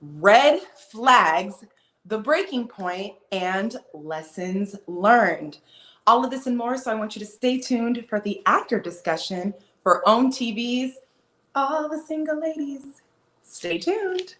red flags, the breaking point, and lessons learned. All of this and more. So I want you to stay tuned for the after discussion for OWN TV's All the Single Ladies. Stay tuned.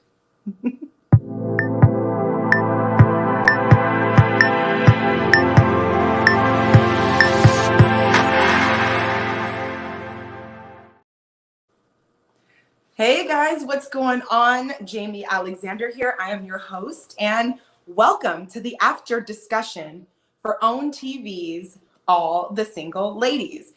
Hey guys, what's going on? Jamie Alexander here. I am your host, and welcome to the after discussion for OWN TV's All the Single Ladies.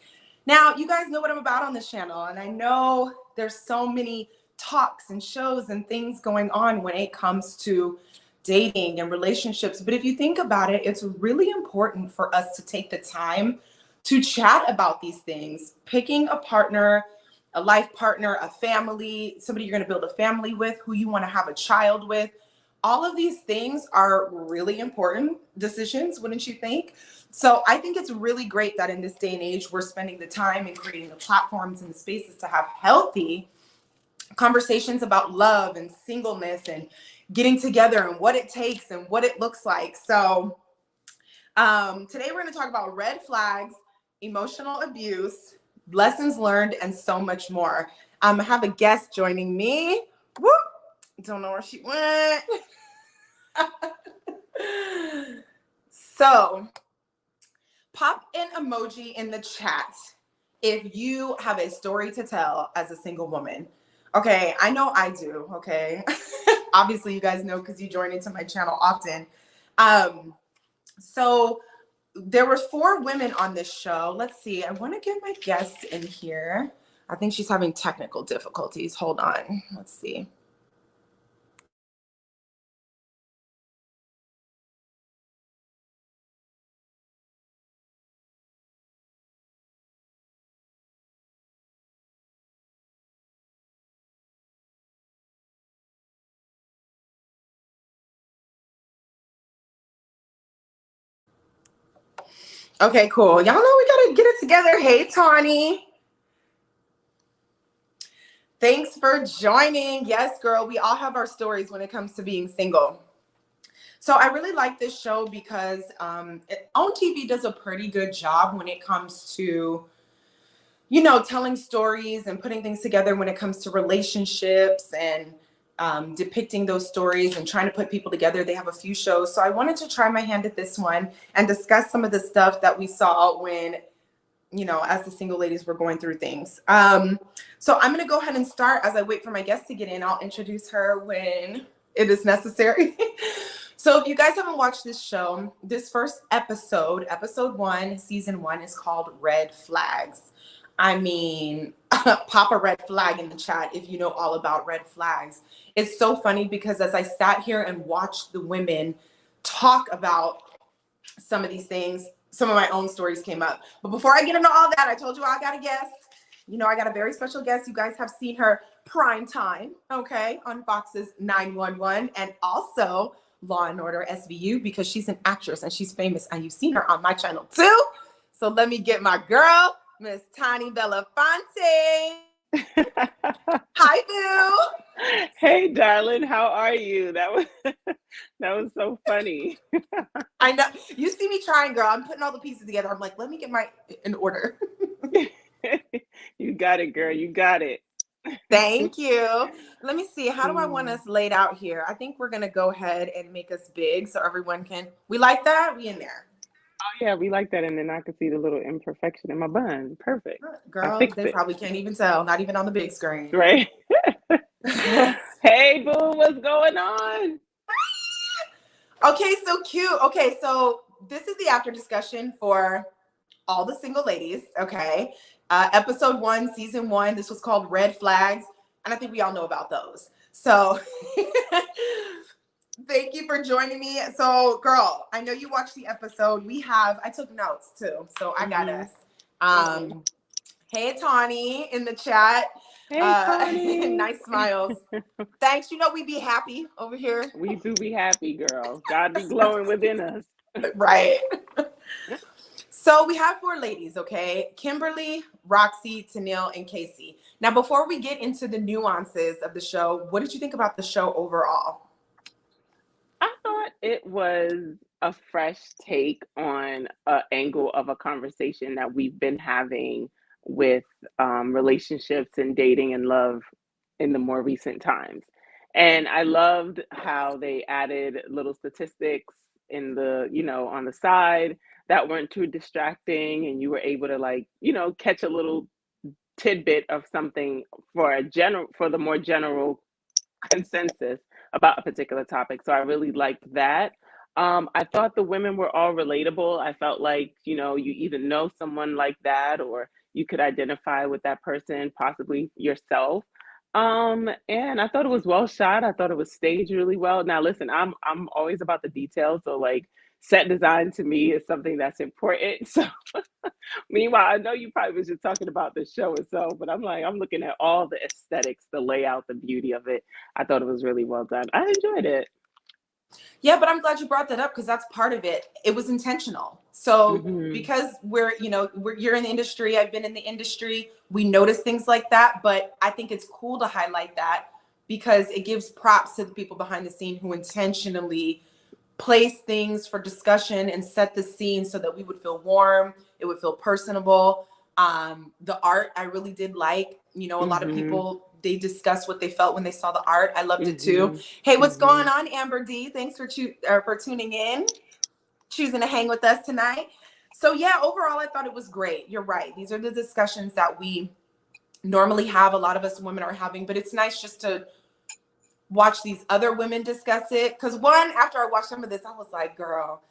Now, you guys know what I'm about on this channel, and I know there's so many talks and shows and things going on when it comes to dating and relationships. But if you think about it, it's really important for us to take the time to chat about these things. Picking a partner, a life partner, a family, somebody you're going to build a family with, who you want to have a child with. All of these things are really important decisions, wouldn't you think? So I think it's really great that in this day and age, we're spending the time and creating the platforms and the spaces to have healthy conversations about love and singleness and getting together and what it takes and what it looks like. So today we're going to talk about red flags, emotional abuse, lessons learned, and so much more. I have a guest joining me. Whoop! Don't know where she went. So, pop an emoji in the chat if you have a story to tell as a single woman. Okay, I know I do, okay? Obviously, you guys know because you join into my channel often. So, there were 4 women on this show. Let's see. I want to get my guest in here. I think she's having technical difficulties. Hold on. Let's see. Okay, cool. Y'all know we got to get it together. Hey, Tawny. Thanks for joining. Yes, girl, we all have our stories when it comes to being single. So I really like this show because OWN TV does a pretty good job when it comes to, you know, telling stories and putting things together when it comes to relationships and depicting those stories and trying to put people together. They have a few shows. So I wanted to try my hand at this one and discuss some of the stuff that we saw when, you know, as the single ladies were going through things. So I'm going to go ahead and start. As I wait for my guest to get in, I'll introduce her when it is necessary. So if you guys haven't watched this show, this first episode, episode 1, season 1, is called Red Flags. I mean, pop a red flag in the chat if you know all about red flags. It's so funny because as I sat here and watched the women talk about some of these things, some of my own stories came up. But before I get into all that, I told you I got a guest. You know, I got a very special guest. You guys have seen her prime time, okay, on Fox's 911 and also Law and Order SVU because she's an actress and she's famous and you've seen her on my channel too. So let me get my girl, Miss Tani Belafonte. Hi, boo. Hey, darling, how are you? That was so funny. I know. You see me trying, girl. I'm putting all the pieces together. I'm like, let me get my in order. You got it, girl. You got it. Thank you. Let me see. How do I want us laid out here? I think we're going to go ahead and make us big so everyone can. We like that? We in there. Oh, yeah, we like that. And then I can see the little imperfection in my bun. Perfect. Girl, they probably can't even tell. Not even on the big screen. Right? Hey, boo, what's going on? Okay, so cute. Okay, so this is the after discussion for all the single ladies. Okay. Episode 1, season 1. This was called Red Flags. And I think we all know about those. So thank you for joining me. So, girl, I know you watched the episode. I took notes too. So I got us. Hey, Tawny in the chat. Hey, Tawny. Nice smiles. Thanks. You know, we be happy over here. We do be happy, girl. God be glowing within us. Right. So we have four ladies, okay? Kimberly, Roxy, Tennille, and Casey. Now, before we get into the nuances of the show, what did you think about the show overall? I thought it was a fresh take on an angle of a conversation that we've been having with relationships and dating and love in the more recent times. And I loved how they added little statistics in the, on the side that weren't too distracting, and you were able to, like, catch a little tidbit of something for the more general consensus about a particular topic. So I really liked that. I thought the women were all relatable. I felt like, you either know someone like that, or you could identify with that person, possibly yourself. And I thought it was well shot. I thought it was staged really well. Now, listen, I'm always about the details. So, like, set design to me is something that's important. So meanwhile, I know you probably was just talking about the show itself, but I'm looking at all the aesthetics, the layout, the beauty of it. I thought it was really well done. I enjoyed it. Yeah, but I'm glad you brought that up because that's part of it. It was intentional. So Hmm. because you're in the industry, I've been in the industry, we notice things like that, but I think it's cool to highlight that because it gives props to the people behind the scene who intentionally place things for discussion and set the scene so that we would feel warm, it would feel personable. The art I really did like. A lot of Hmm. people they discussed what they felt when they saw the art. I loved it too. Hmm. Hey, what's Hmm. going on, Amber D? Thanks for tuning in, choosing to hang with us tonight. So yeah, overall, I thought it was great. You're right. These are the discussions that we normally have. A lot of us women are having, but it's nice just to watch these other women discuss it. Because one, after I watched some of this, I was like, girl,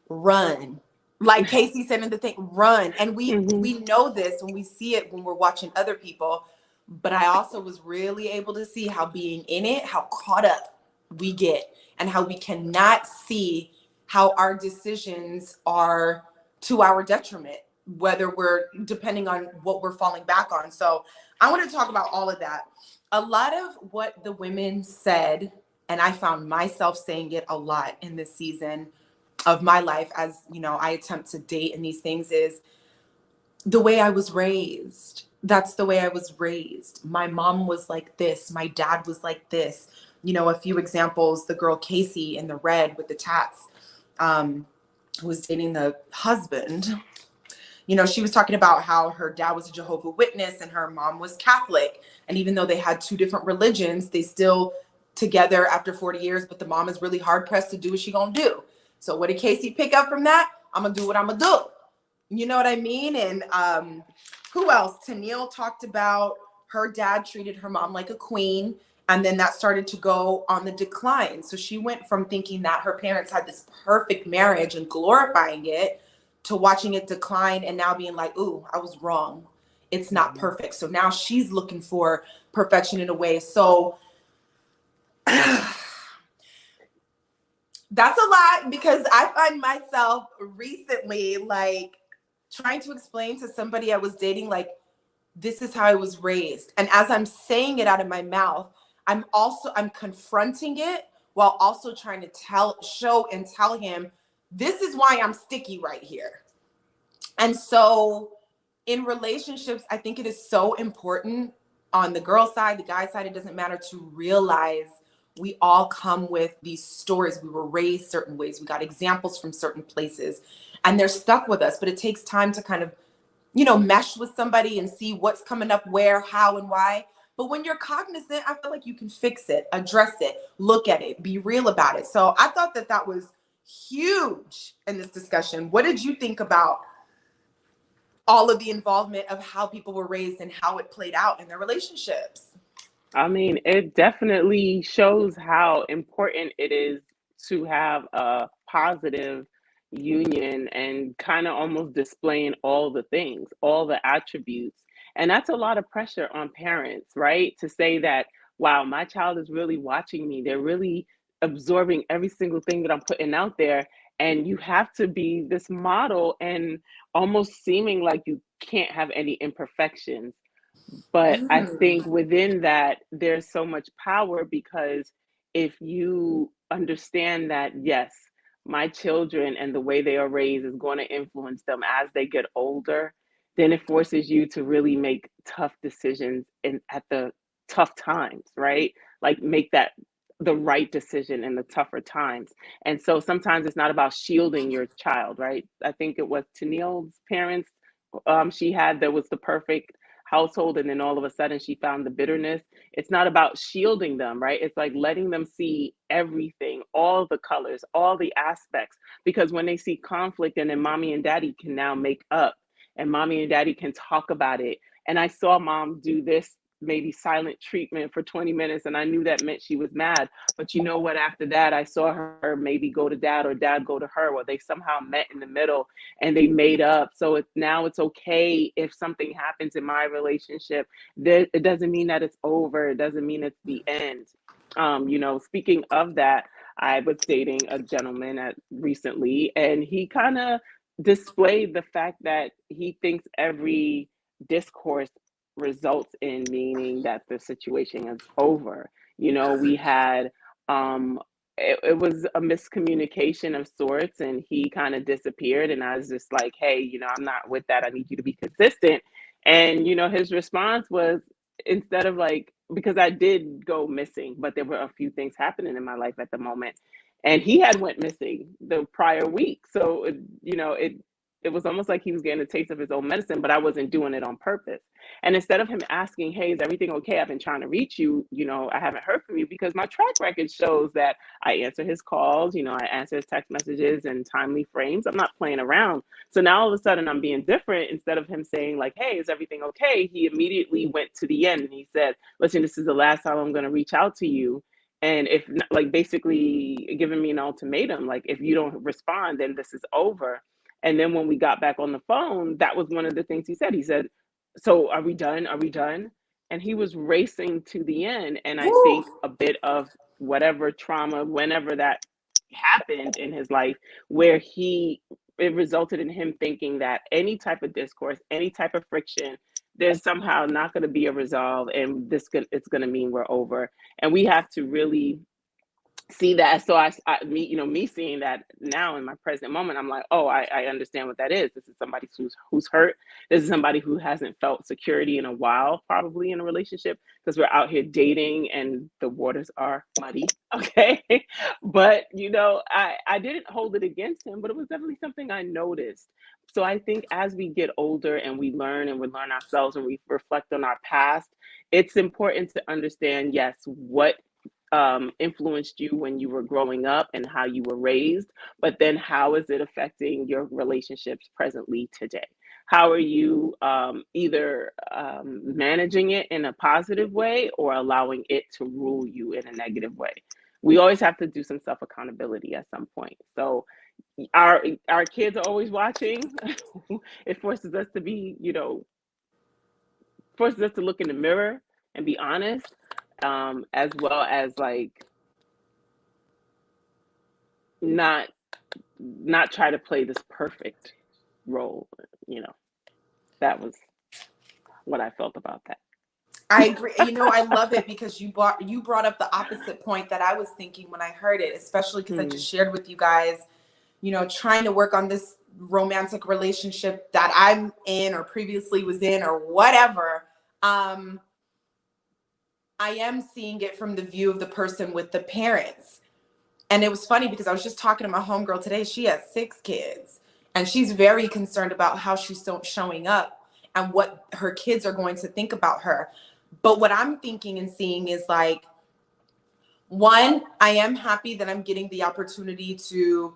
run. Like Casey said in the thing, run. And we Hmm. we know this when we see it when we're watching other people. But I also was really able to see how being in it, how caught up we get, and how we cannot see how our decisions are to our detriment, whether we're depending on what we're falling back on. So I want to talk about all of that. A lot of what the women said, and I found myself saying it a lot in this season of my life as I attempt to date and these things, is the way I was raised. That's the way I was raised. My mom was like this, my dad was like this. A few examples: the girl Casey in the red with the tats, who was dating the husband. She was talking about how her dad was a Jehovah's Witness and her mom was Catholic, and even though they had two different religions, they still together after 40 years, but the mom is really hard pressed to do what she gonna do. So what did Casey pick up from that? I'm gonna do what I'm gonna do. You know what I mean? And who else? Tennille talked about her dad treated her mom like a queen, and then that started to go on the decline. So she went from thinking that her parents had this perfect marriage and glorifying it to watching it decline and now being like, ooh, I was wrong. It's not perfect. So now she's looking for perfection in a way. So that's a lot because I find myself recently like trying to explain to somebody I was dating, like, this is how I was raised. And as I'm saying it out of my mouth, I'm confronting it while also trying to show and tell him, this is why I'm sticky right here. And so in relationships, I think it is so important on the girl side, the guy side, it doesn't matter, to realize we all come with these stories. We were raised certain ways. We got examples from certain places and they're stuck with us, but it takes time to kind of, mesh with somebody and see what's coming up where, how, and why. But when you're cognizant, I feel like you can fix it, address it, look at it, be real about it. So I thought that was huge in this discussion. What did you think about all of the involvement of how people were raised and how it played out in their relationships? I mean, it definitely shows how important it is to have a positive union and kind of almost displaying all the things, all the attributes. And that's a lot of pressure on parents, right? To say that, wow, my child is really watching me. They're really absorbing every single thing that I'm putting out there. And you have to be this model and almost seeming like you can't have any imperfections. But I think Mm. within that, there's so much power because if you understand that, yes, my children and the way they are raised is going to influence them as they get older, then it forces you to really make tough decisions in at the tough times, right? Like make that the right decision in the tougher times. And so sometimes it's not about shielding your child, right? I think it was Tennille's parents. She had there was the perfect household, and then all of a sudden she found the bitterness. It's not about shielding them, right? It's like letting them see everything, all the colors, all the aspects, because when they see conflict, and then mommy and daddy can now make up, and mommy and daddy can talk about it. And I saw mom do this maybe silent treatment for 20 minutes, and I knew that meant she was mad. But you know what? After that, I saw her maybe go to dad or dad go to her, or they somehow met in the middle and they made up. So now it's okay if something happens in my relationship. It doesn't mean that it's over. It doesn't mean it's the end. Speaking of that, I was dating a gentleman recently, and he kind of displayed the fact that he thinks every discourse results in meaning that the situation is over. We had it was a miscommunication of sorts, and he kind of disappeared, and I was just like, hey, I'm not with that. I need you to be consistent. And his response was, instead of like, because I did go missing, but there were a few things happening in my life at the moment, and he had went missing the prior week. So it was almost like he was getting a taste of his own medicine, but I wasn't doing it on purpose. And instead of him asking, hey, is everything okay? I've been trying to reach you. I haven't heard from you, because my track record shows that I answer his calls, I answer his text messages in timely frames. I'm not playing around. So now all of a sudden I'm being different. Instead of him saying like, hey, is everything okay? He immediately went to the end and he said, listen, this is the last time I'm going to reach out to you. And if like basically giving me an ultimatum, like if you don't respond, then this is over. And then when we got back on the phone, that was one of the things he said. He said, so are we done? Are we done? And he was racing to the end. And I Woo. think a bit of whatever trauma, whenever that happened in his life, where it resulted in him thinking that any type of discourse, any type of friction, there's somehow not going to be a resolve, and it's going to mean we're over. And we have to really see that. So me seeing that now in my present moment, I'm like, oh, I understand what that is. This is somebody who's hurt. This is somebody who hasn't felt security in a while, probably in a relationship, because we're out here dating and the waters are muddy. Okay. But I didn't hold it against him, but it was definitely something I noticed. So I think as we get older and we learn ourselves and we reflect on our past, it's important to understand, yes, what influenced you when you were growing up and how you were raised, but then how is it affecting your relationships presently today? How are you either managing it in a positive way or allowing it to rule you in a negative way? We always have to do some self accountability at some point. So our kids are always watching. It forces us to be, forces us to look in the mirror and be honest, as well as like not try to play this perfect role. You know, that was what I felt about that. I agree. I love it because you brought up the opposite point that I was thinking when I heard it, especially because I Hmm. just shared with you guys, trying to work on this romantic relationship that I'm in or previously was in or whatever. I am seeing it from the view of the person with the parents. And it was funny because I was just talking to my homegirl today. She has 6 kids and she's very concerned about how she's showing up and what her kids are going to think about her. But what I'm thinking and seeing is like, one, I am happy that I'm getting the opportunity to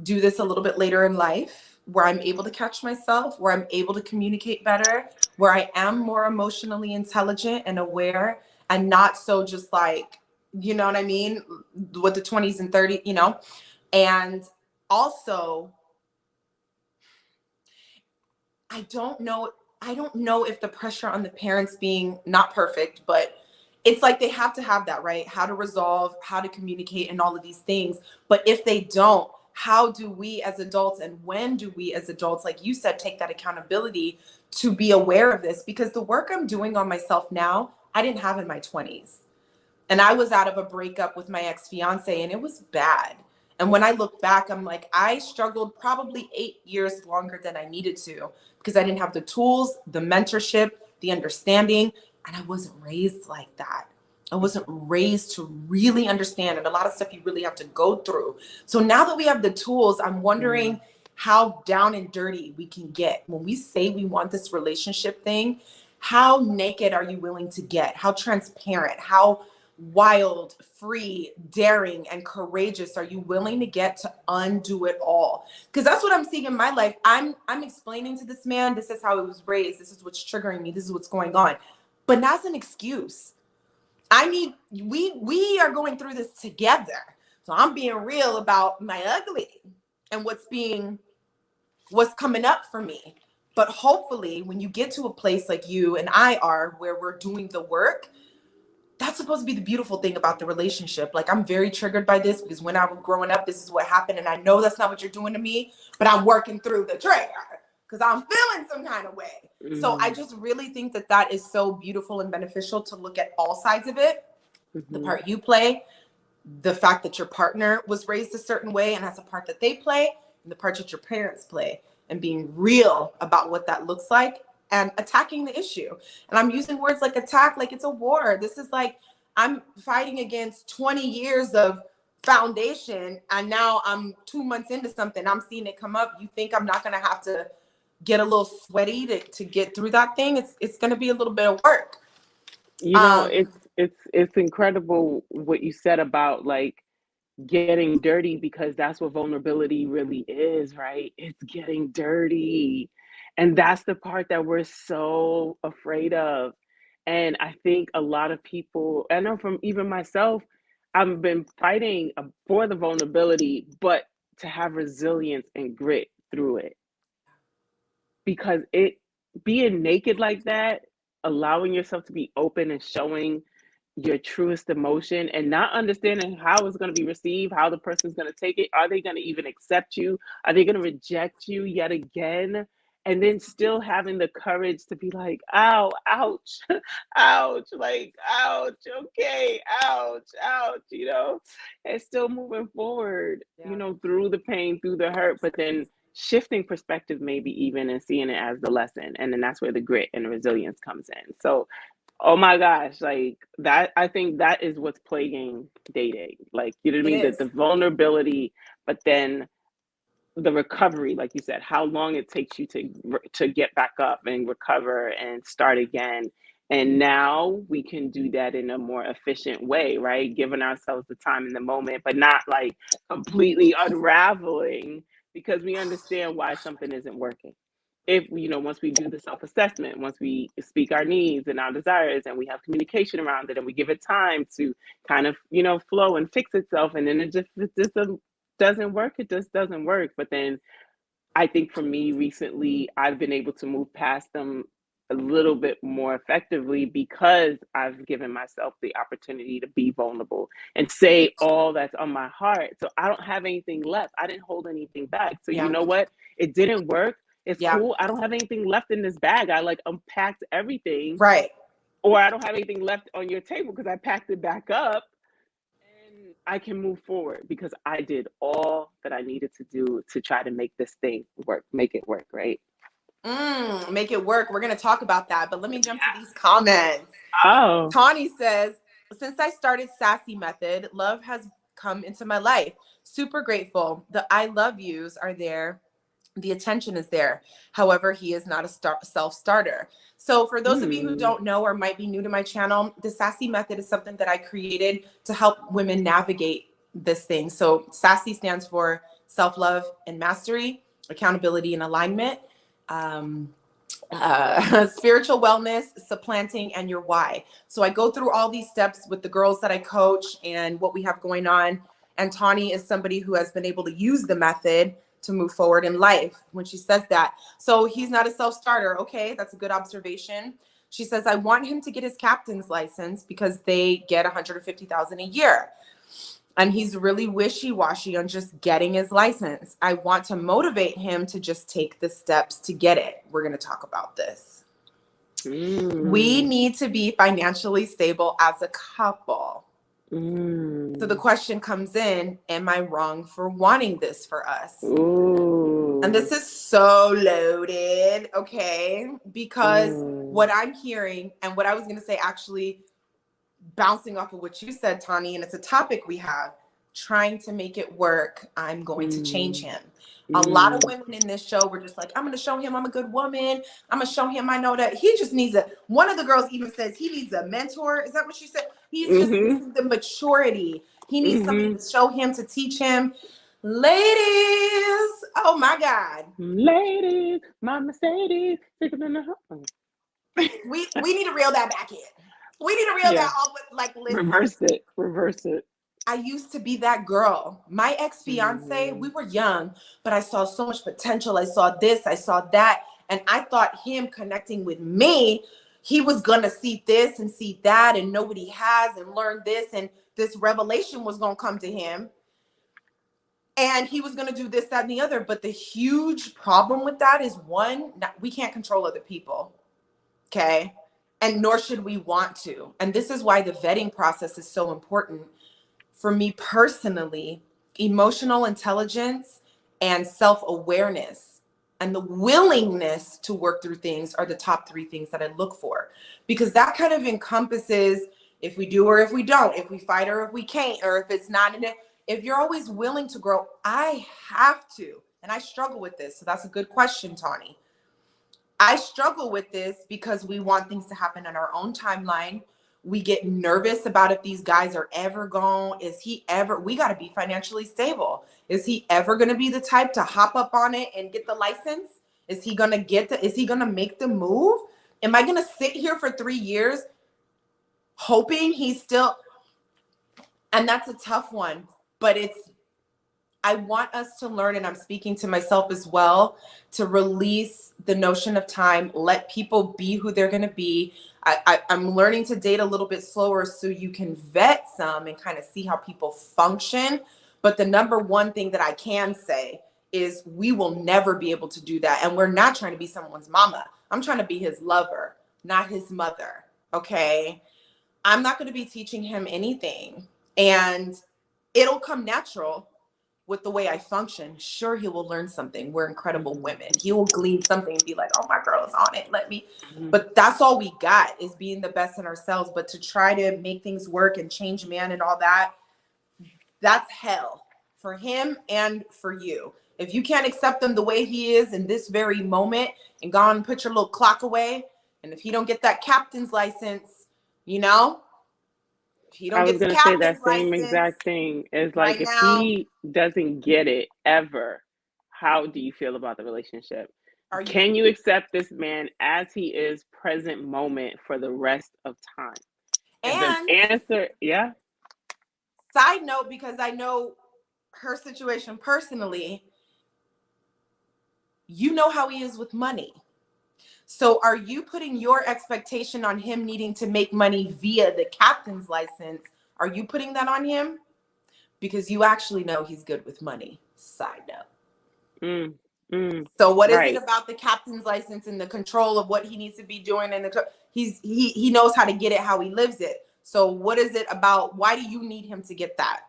do this a little bit later in life where I'm able to catch myself, where I'm able to communicate better, where I am more emotionally intelligent and aware and not so just like, you know what I mean, with the 20s and 30s, And also, I don't know if the pressure on the parents being not perfect, but it's like they have to have that, right? How to resolve, how to communicate, and all of these things. But if they don't, how do we as adults and when do we as adults, like you said, take that accountability to be aware of this? Because the work I'm doing on myself now, I didn't have in my 20s. And I was out of a breakup with my ex-fiance and it was bad. And when I look back, I'm like, I struggled probably 8 years longer than I needed to because I didn't have the tools, the mentorship, the understanding, and I wasn't raised like that. I wasn't raised to really understand, and a lot of stuff you really have to go through. So now that we have the tools, I'm wondering how down and dirty we can get. When we say we want this relationship thing, how naked are you willing to get? How transparent? How wild, free, daring, and courageous are you willing to get to undo it all? Because that's what I'm seeing in my life. I'm explaining to this man, this is how it was raised, this is what's triggering me, this is what's going on. But not as an excuse. We are going through this together. So I'm being real about my ugly and what's coming up for me. But hopefully when you get to a place like you and I are, where we're doing the work, that's supposed to be the beautiful thing about the relationship. Like, I'm very triggered by this because when I was growing up, this is what happened. And I know that's not what you're doing to me, but I'm working through the trigger because I'm feeling some kind of way. So I just really think that that is so beautiful and beneficial to look at all sides of it. The part you play, the fact that your partner was raised a certain way and has a part that they play, and the part that your parents play, and being real about what that looks like and attacking the issue. And I'm using words like attack, like it's a war. This is like, I'm fighting against 20 years of foundation, and now I'm 2 months into something. I'm seeing it come up. You think I'm not going to have to get a little sweaty to get through that thing? It's going to be a little bit of work. You know, it's incredible what you said about like getting dirty, because that's what vulnerability really is, right? It's getting dirty. And that's the part that we're so afraid of. And I think a lot of people, I know from even myself, I've been fighting for the vulnerability, but to have resilience and grit through it. Because it being naked like that, allowing yourself to be open and showing your truest emotion and not understanding how it's going to be received, how the person's going to take it. Are they going to even accept you? Are they going to reject you yet again? And then still having the courage to be like, ow, ouch, ouch, like, ouch, okay, ouch, ouch, and still moving forward, Yeah. through the pain, through the hurt, but then shifting perspective maybe even and seeing it as the lesson. And then that's where the grit and the resilience comes in. So oh my gosh, like that, I think that is what's plaguing dating. Like, you know what I It mean? That is. the vulnerability, but then the recovery, like you said, how long it takes you to get back up and recover and start again. And now we can do that in a more efficient way, right? Giving ourselves the time in the moment, but not like completely unraveling because we understand why something isn't working. If once we do the self-assessment, once we speak our needs and our desires and we have communication around it and we give it time to kind of flow and fix itself, and then it just doesn't work, it just doesn't work. But then I think for me recently, I've been able to move past them a little bit more effectively because I've given myself the opportunity to be vulnerable and say all that's on my heart. So I don't have anything left. I didn't hold anything back. So you Yeah. know what? It didn't work. It's Yeah. cool. I don't have anything left in this bag. I like unpacked everything, Right. or I don't have anything left on your table because I packed it back up. And I can move forward because I did all that I needed to do to try to make this thing work, make it work, right? Make it work. We're going to talk about that, but let me jump to these comments. Oh. Tawny says, since I started Sassy Method, love has come into my life. Super grateful. The I love yous are there. The attention is there. However, he is not a self-starter. So for those of you who don't know or might be new to my channel, the Sassy Method is something that I created to help women navigate this thing. So Sassy stands for self-love and mastery, accountability and alignment, spiritual wellness, supplanting, and your why. So I go through all these steps with the girls that I coach and what we have going on. And Tawny is somebody who has been able to use the method to move forward in life when she says that. So he's not a self-starter. Okay, that's a good observation. She says, I want him to get his captain's license because they get 150,000 a year. And he's really wishy-washy on just getting his license. I want to motivate him to just take the steps to get it. We're going to talk about this. We need to be financially stable as a couple. So the Mm. question comes in, am I wrong for wanting this for us? And Ooh. this is so loaded, okay? Because Ooh. what I'm hearing and what I was going to say, actually bouncing off of what you said, Tani, and it's a topic we have, trying to make it work, I'm going to change Mm. him. A lot of Mm. women in this show were just like, I'm going to show him I'm a good woman. I'm going to show him I know that he just needs a, one of the girls even says he needs a mentor. Is that what she said? He's just Mm-hmm. missing the maturity. He needs somebody Mm-hmm. to show him, to teach him. Ladies, oh my God. Ladies, my Mercedes, thicker than a We need to reel that back in. We need to reel Yeah. that off with, like, listen. Reverse it. Reverse it. I used to be that girl. My ex-fiance, Mm-hmm. we were young, but I saw so much potential. I saw this, I saw that. And I thought him connecting with me, he was gonna see this and see that and know what he has and learn this. And this revelation was gonna come to him. And he was gonna do this, that, and the other. But the huge problem with that is, one, we can't control other people. Okay. And nor should we want to. And this is why the vetting process is so important. For me personally, emotional intelligence and self-awareness and the willingness to work through things are the top three things that I look for, because that kind of encompasses if we do or if we don't, if we fight or if we can't, or if it's not in it. If you're always willing to grow, I have to. And I struggle with this. So that's a good question, Tawny. I struggle with this because we want things to happen on our own timeline. We get nervous about if these guys are ever gone. Is he ever, we got to be financially stable. Is he ever going to be the type to hop up on it and get the license? Is he going to is he going to make the move? Am I going to sit here for 3 years hoping he's still, and that's a tough one, but I want us to learn, and I'm speaking to myself as well, to release the notion of time, let people be who they're going to be. I'm learning to date a little bit slower so you can vet some and kind of see how people function. But the number one thing that I can say is we will never be able to do that. And we're not trying to be someone's mama. I'm trying to be his lover, not his mother. Okay. I'm not going to be teaching him anything. And it'll come natural with the way I function. Sure, he will learn something. We're incredible Mm-hmm. women. He will glean something and be like, oh, my girl is on it. Let me. Mm-hmm. But that's all we got, is being the best in ourselves. But to try to make things work and change man and all that, that's hell for him and for you. If you can't accept him the way he is in this very moment and go on and put your little clock away, and if he don't get that captain's license, you know, if he I don't was get the gonna say that captain's same license exact thing. Is like right if now, he doesn't get it ever, how do you feel about the relationship? are you Can you confused? accept this man as he is present moment for the rest of time? If the And answer, yeah. side note, because I know her situation personally, you know how he is with money. So are you putting your expectation on him needing to make money via the captain's license? Are you putting that on him? Because you actually know he's good with money. Side note. Mm, mm, So what is it right. about the captain's license and the control of what he needs to be doing, and he knows how to get it, how he lives it. So what is it about? Why do you need him to get that?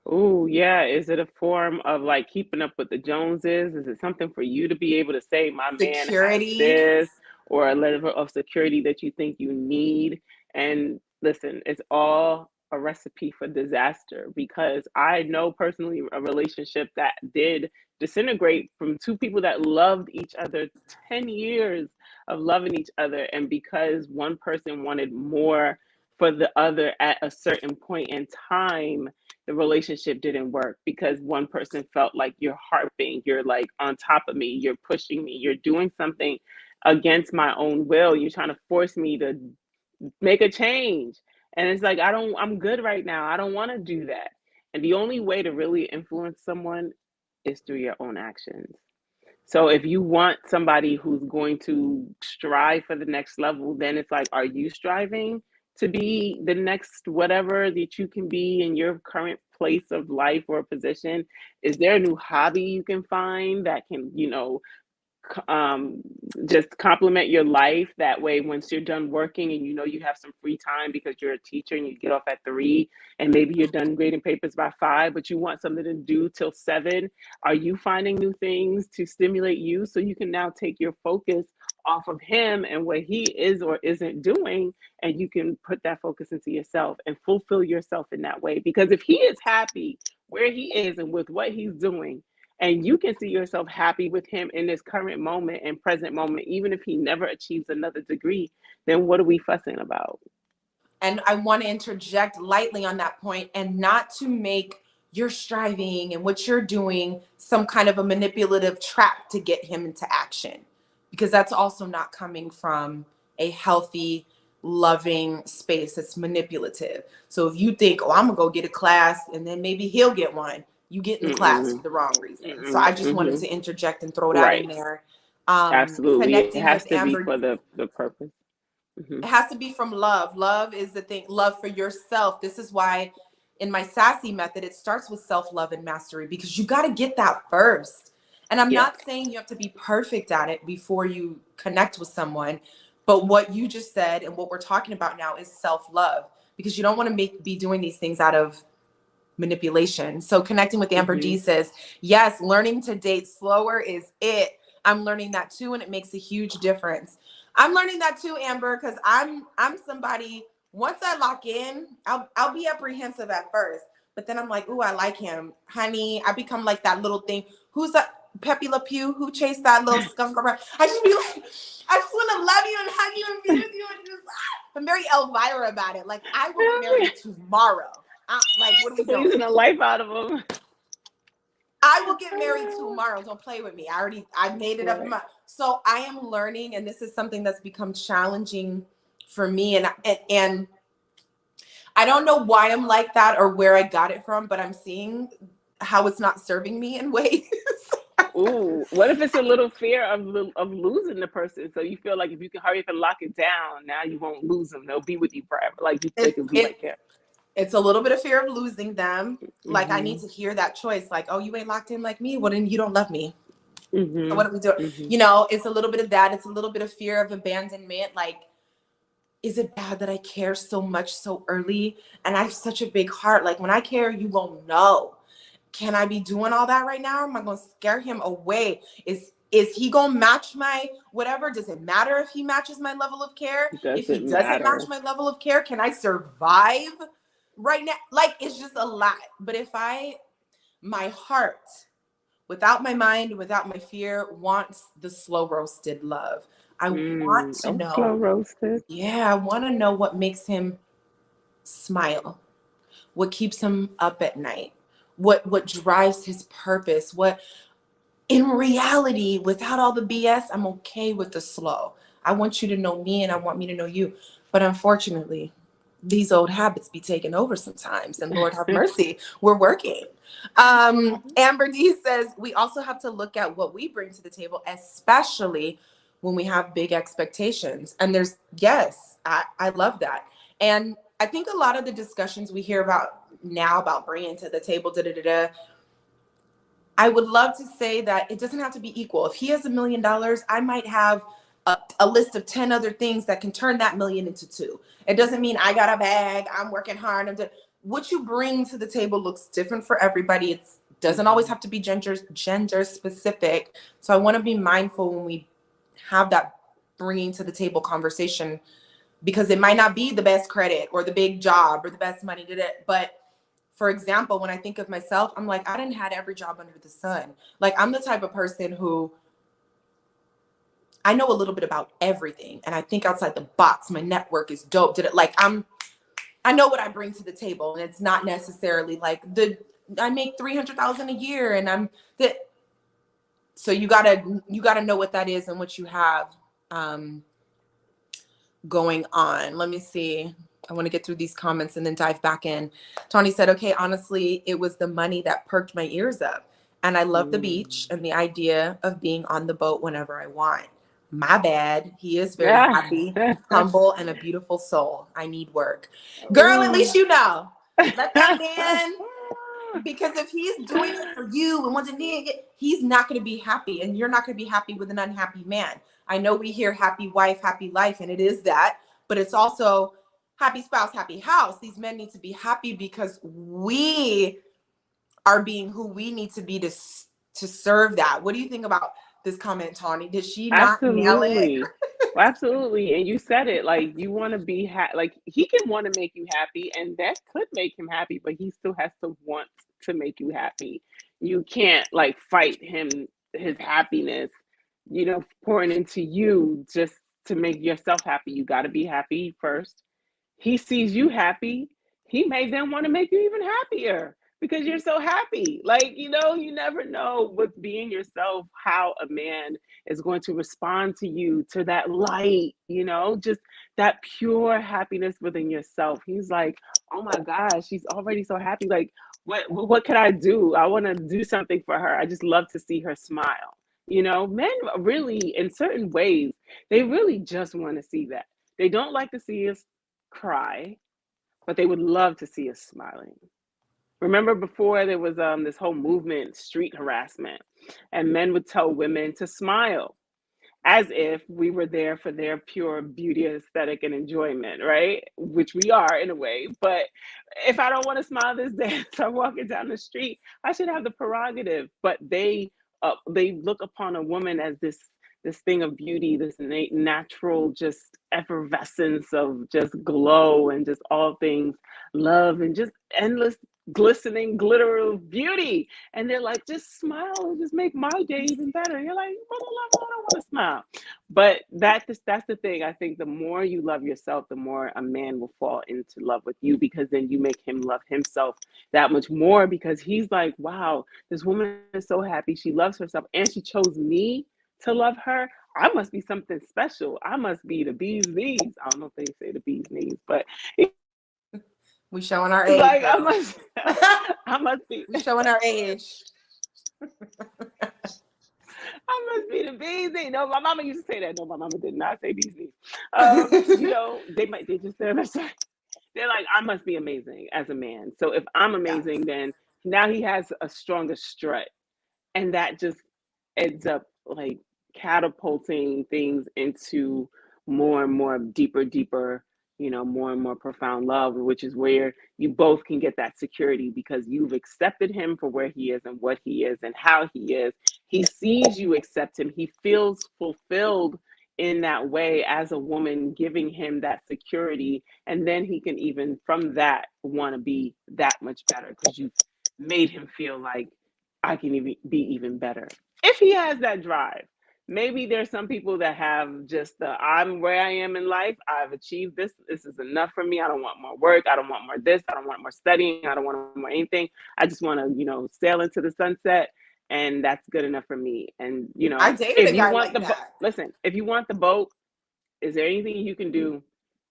Oh, yeah. Is it a form of like keeping up with the Joneses? Is it something for you to be able to say, my man has Security. this, or a level of security that you think you need? And listen, it's all a recipe for disaster, because I know personally a relationship that did disintegrate from two people that loved each other, 10 years of loving each other. And because one person wanted more for the other at a certain point in time, the relationship didn't work because one person felt like you're harping, you're like on top of me, you're pushing me, you're doing something against my own will, you're trying to force me to make a change. And it's like, I'm good right now, I don't want to do that. And the only way to really influence someone is through your own actions. So if you want somebody who's going to strive for the next level, then it's like, are you striving to be the next whatever that you can be in your current place of life or position? Is there a new hobby you can find that can, um, just complement your life. That way, once you're done working and you know you have some free time because you're a teacher and you get off at 3, and maybe you're done grading papers by 5, but you want something to do till 7, are you finding new things to stimulate you so you can now take your focus off of him and what he is or isn't doing, and you can put that focus into yourself and fulfill yourself in that way? Because if he is happy where he is and with what he's doing, and you can see yourself happy with him in this current moment and present moment, even if he never achieves another degree, then what are we fussing about? And I want to interject lightly on that point, and not to make your striving and what you're doing some kind of a manipulative trap to get him into action, because that's also not coming from a healthy, loving space. It's manipulative. So if you think, oh, I'm gonna go get a class and then maybe he'll get one, you get in the class for Mm-mm, the wrong reason. So mm-mm, I just wanted mm-hmm. to interject and throw that in Right. there. Absolutely. It Connecting has with to be Amber, for the purpose. Mm-hmm. it has to be from love. Love is the thing, love for yourself. This is why in my sassy method, it starts with self-love and mastery, because you got to get that first. And I'm Yeah. not saying you have to be perfect at it before you connect with someone, but what you just said and what we're talking about now is self-love, because you don't want to be doing these things out of manipulation. So connecting with Amber Mm-hmm. D says, yes, learning to date slower is it. I'm learning that too, and it makes a huge difference. I'm learning that too, Amber, because I'm somebody, once I lock in, I'll be apprehensive at first, but then I'm like, ooh, I like him. Honey, I become like that little thing. Who's that Pepe Le Pew who chased that little skunk around? I just be like, I just want to love you and hug you and be with you and just I'm very Elvira about it. Like, I will get married tomorrow. Like, what are we doing? Squeezing the life out of them. I will get married tomorrow. Don't play with me. I made it up in Right. my. So I am learning, and this is something that's become challenging for me. And I don't know why I'm like that or where I got it from, but I'm seeing how it's not serving me in ways. Ooh, what if it's a little fear of losing the person? So you feel like if you can hurry up and lock it down, now you won't lose them. They'll be with you forever. Like they It's can be it right there. it's a little bit of fear of losing them. Like, I need Mm-hmm. to hear that choice. Like, oh, you ain't locked in like me. Well, then you don't love me. So Mm-hmm. what are we doing? Mm-hmm. You know, it's a little bit of that. It's a little bit of fear of abandonment. Like, is it bad that I care so much so early? And I have such a big heart. Like, when I care, you won't know. Can I be doing all that right now? Or am I gonna scare him away? Is he gonna match my whatever? Does it matter if he matches my level of care? If he Doesn't doesn't match matter. my level of care, can I survive right now? Like, it's just a lot. But if my heart, without my mind, without my fear, wants the slow roasted love. I want to Oh, slow know. roasted. Yeah, I want to know what makes him smile, what keeps him up at night, what drives his purpose, what in reality, without all the BS, I'm okay with the slow. I want you to know me and I want me to know you. But unfortunately, these old habits be taking over sometimes, and Lord have mercy, we're working. Amber D says we also have to look at what we bring to the table, especially when we have big expectations. And there's, yes, I love that. And I think a lot of the discussions we hear about now about bringing to the table, da da da da, I would love to say that it doesn't have to be equal. If he has $1 million, I might have a list of 10 other things that can turn that million into two. It doesn't mean I got a bag, I'm working hard. What you bring to the table looks different for everybody. It doesn't always Mm-hmm. have to be gender specific. So I want to be mindful when we have that bringing to the table conversation, because it might not be the best credit or the big job or the best money, but for example, when I think of myself, I'm like, I didn't had every job under the sun. Like, I'm the type of person who I know a little bit about everything, and I think outside the box. My network is dope. I know what I bring to the table, and it's not necessarily like I make 300,000 a year, and I'm that. So you gotta know what that is and what you have going on. Let me see. I want to get through these comments and then dive back in. Tony said, okay, honestly, it was the money that perked my ears up. And I love the beach and the idea of being on the boat whenever I want. My bad. He is very happy, humble, and a beautiful soul. I need work. Girl, at least you know. Let that man Because if he's doing it for you and wanting it, he's not going to be happy, and you're not going to be happy with an unhappy man. I know we hear happy wife, happy life, and it is that, but it's also happy spouse, happy house. These men need to be happy because we are being who we need to be to serve that. What do you think about this comment, Tawny? Did she not nail it? Absolutely. Absolutely. And you said it, like you want to be like he can want to make you happy and that could make him happy, but he still has to want to make you happy. You can't like fight him his happiness, pouring into you just to make yourself happy. You got to be happy first. He sees you happy, he may then want to make you even happier because you're so happy. Like, you never know with being yourself how a man is going to respond to you, to that light, just that pure happiness within yourself. He's like, oh my gosh, she's already so happy. Like, what can I do? I want to do something for her. I just love to see her smile. Men really, in certain ways, they really just want to see that. They don't like to see us cry, but they would love to see us smiling. Remember before there was this whole movement, street harassment, and men would tell women to smile as if we were there for their pure beauty, aesthetic, and enjoyment, right? Which we are in a way. But if I don't want to smile this day as I'm walking down the street, I should have the prerogative. But they look upon a woman as this thing of beauty, this innate, natural, just effervescence of just glow and just all things love and just endless glistening glitter of beauty. And they're like, just smile and just make my day even better. You're like, I don't want to smile. But that's the thing. I think the more you love yourself, the more a man will fall into love with you, because then you make him love himself that much more, because he's like, wow, this woman is so happy. She loves herself and she chose me to love her. I must be something special. I must be the bee's knees. I don't know if they say the bee's knees, but we showing our it's age. like I must be. We showing our age. I must be the bee's knees. No, my mama used to say that. No, my mama did not say bee's knees. They just said they're like, I must be amazing as a man. So if I'm amazing, then now he has a stronger strut, and that just ends up like catapulting things into more and more deeper, more and more profound love, which is where you both can get that security, because you've accepted him for where he is and what he is and how he is. He sees you accept him. He feels fulfilled in that way as a woman, giving him that security. And then he can even from that want to be that much better, because you've made him feel like I can even be even better. If he has that drive. Maybe there's some people that have just I'm where I am in life. I've achieved this. This is enough for me. I don't want more work. I don't want more this. I don't want more studying. I don't want more anything. I just want to, sail into the sunset, and that's good enough for me. And, I dated if a you guy want like that. Listen, if you want the boat, is there anything you can do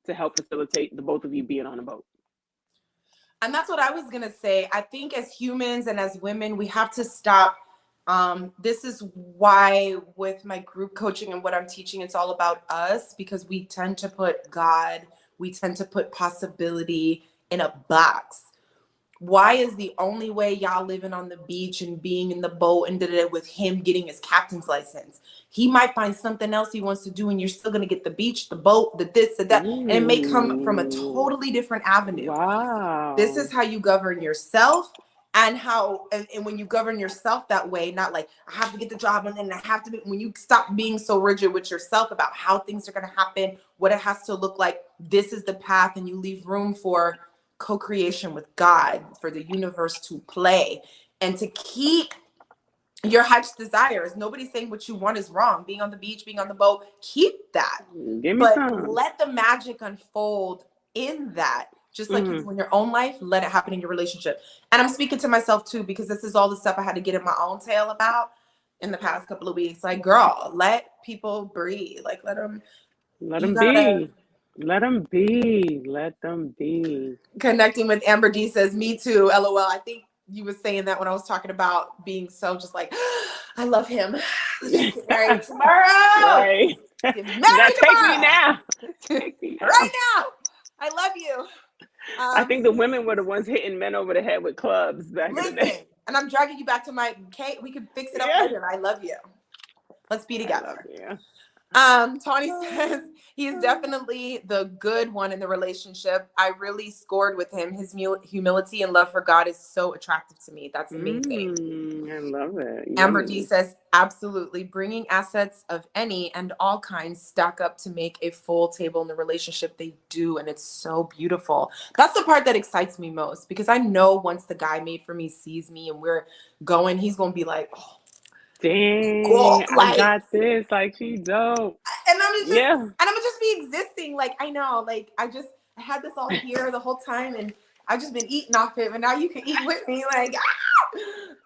to help facilitate the both of you being on a boat? And that's what I was going to say. I think as humans and as women, we have to stop. This is why with my group coaching and what I'm teaching, it's all about us, because we tend to put God, we tend to put possibility in a box. Why is the only way y'all living on the beach and being in the boat and did it with him getting his captain's license? He might find something else he wants to do, and you're still going to get the beach, the boat, the this, the that. And it may come from a totally different avenue. Wow. This is how you govern yourself, and when you govern yourself that way, not like I have to get the job and then I have to be, when you stop being so rigid with yourself about how things are going to happen, what it has to look like, this is the path, and you leave room for co-creation with God, for the universe to play and to keep your heart's desires. Nobody's saying what you want is wrong. Being on the beach, being on the boat, keep that. Give me but some. Let the magic unfold in that. Just like you do in your own life, let it happen in your relationship. And I'm speaking to myself too, because this is all the stuff I had to get in my own tail about in the past couple of weeks. Like, girl, let people breathe. Like, let them be. Let them be. Let them be. Connecting with Amber D says, me too, LOL. I think you were saying that when I was talking about being so just like, I love him. Let's just get married tomorrow. Right. Get married tomorrow. Take me now. Take me now. Right now. I love you. I Um, think the women were the ones hitting men over the head with clubs back in the day. listen, and I'm dragging you back to my Kate. We could fix it up Yeah. later. I love you. Let's be I love together. you. Tawny says he is definitely the good one in the relationship. I really scored with him. His humility and love for God is so attractive to me. That's amazing. I love it. Amber D Yummy. says, absolutely. Bringing assets of any and all kinds stack up to make a full table in the relationship. They do. And it's so beautiful. That's the part that excites me most because I know once the guy made for me sees me and we're going, he's going to be like, oh, Dang, cool. I Like, got this. Like, she dope. and Yeah. I'm just be existing. Like, I know, like, I had this all here the whole time and I've just been eating off it, but now you can eat with me. Like,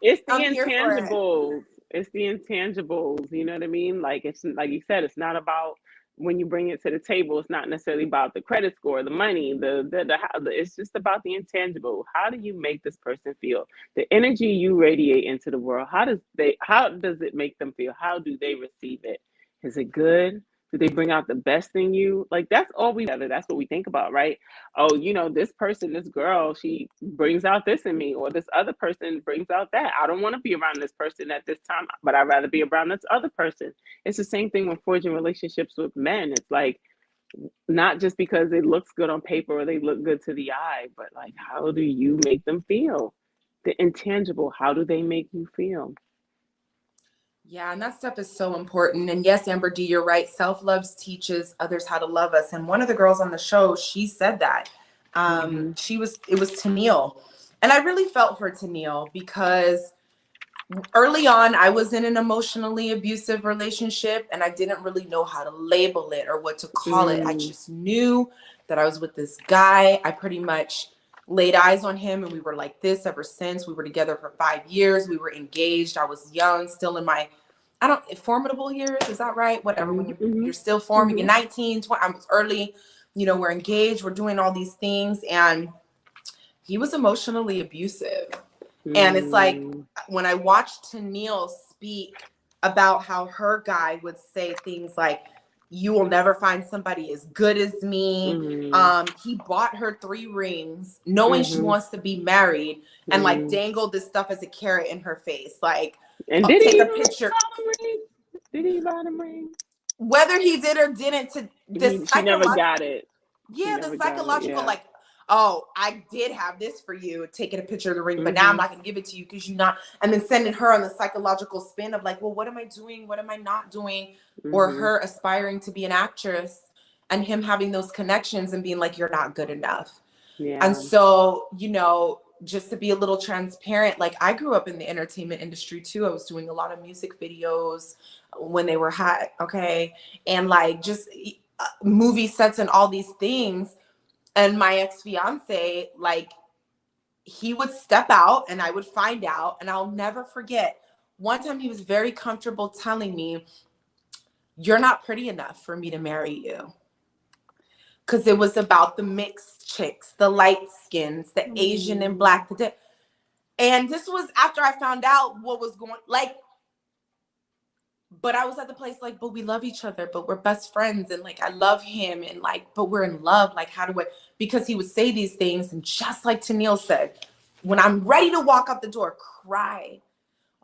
It's the I'm here for it. intangibles. It's the intangibles. You know what I mean? Like, it's like you said, it's not about when you bring it to the table. It's not necessarily about the credit score, the money, it's just about the intangible. How do you make this person feel? The energy you radiate into the world. How does it make them feel? How do they receive it? Is it good? Do they bring out the best in you? Like, that's all that's what we think about, right? Oh, this person, this girl, she brings out this in me, or this other person brings out that. I don't want to be around this person at this time, but I'd rather be around this other person. It's the same thing when forging relationships with men. It's like, not just because it looks good on paper or they look good to the eye, but like, how do you make them feel? The intangible, how do they make you feel? Yeah, and that stuff is so important. And yes, Amber D, you're right. Self-love teaches others how to love us. And one of the girls on the show, she said that. It was Tennille. And I really felt for Tennille because early on, I was in an emotionally abusive relationship and I didn't really know how to label it or what to call it. I just knew that I was with this guy. I pretty much laid eyes on him and we were like this ever since. We were together for 5 years. We were engaged. I was young, still in my, formidable years. Is that right? Whatever. When you're still forming, you're 19, 20, I was early, we're engaged. We're doing all these things. And he was emotionally abusive. And it's like when I watched Tennille speak about how her guy would say things like, you will never find somebody as good as me. He bought her 3 rings knowing she wants to be married and like dangled this stuff as a carrot in her face. Like, and did take he a even picture. buy the ring? Did he buy the ring? Whether he did or didn't, to the She never psychological, got it. yeah, the psychological, Yeah. like, oh, I did have this for you, taking a picture of the ring, but now I'm not going to give it to you because you're not, and then sending her on the psychological spin of like, well, what am I doing? What am I not doing? Or her aspiring to be an actress and him having those connections and being like, you're not good enough. Yeah. And so, just to be a little transparent, like I grew up in the entertainment industry too. I was doing a lot of music videos when they were hot. Okay. And like just movie sets and all these things. And my ex-fiance, like, he would step out and I would find out, and I'll never forget. One time he was very comfortable telling me, you're not pretty enough for me to marry you. Because it was about the mixed chicks, the light skins, the Asian and black. And this was after I found out what was going, like, but I was at the place like, but we love each other, but we're best friends. And like, I love him. And like, but we're in love. Like, how do I, because he would say these things. And just like Tennille said, when I'm ready to walk out the door, cry.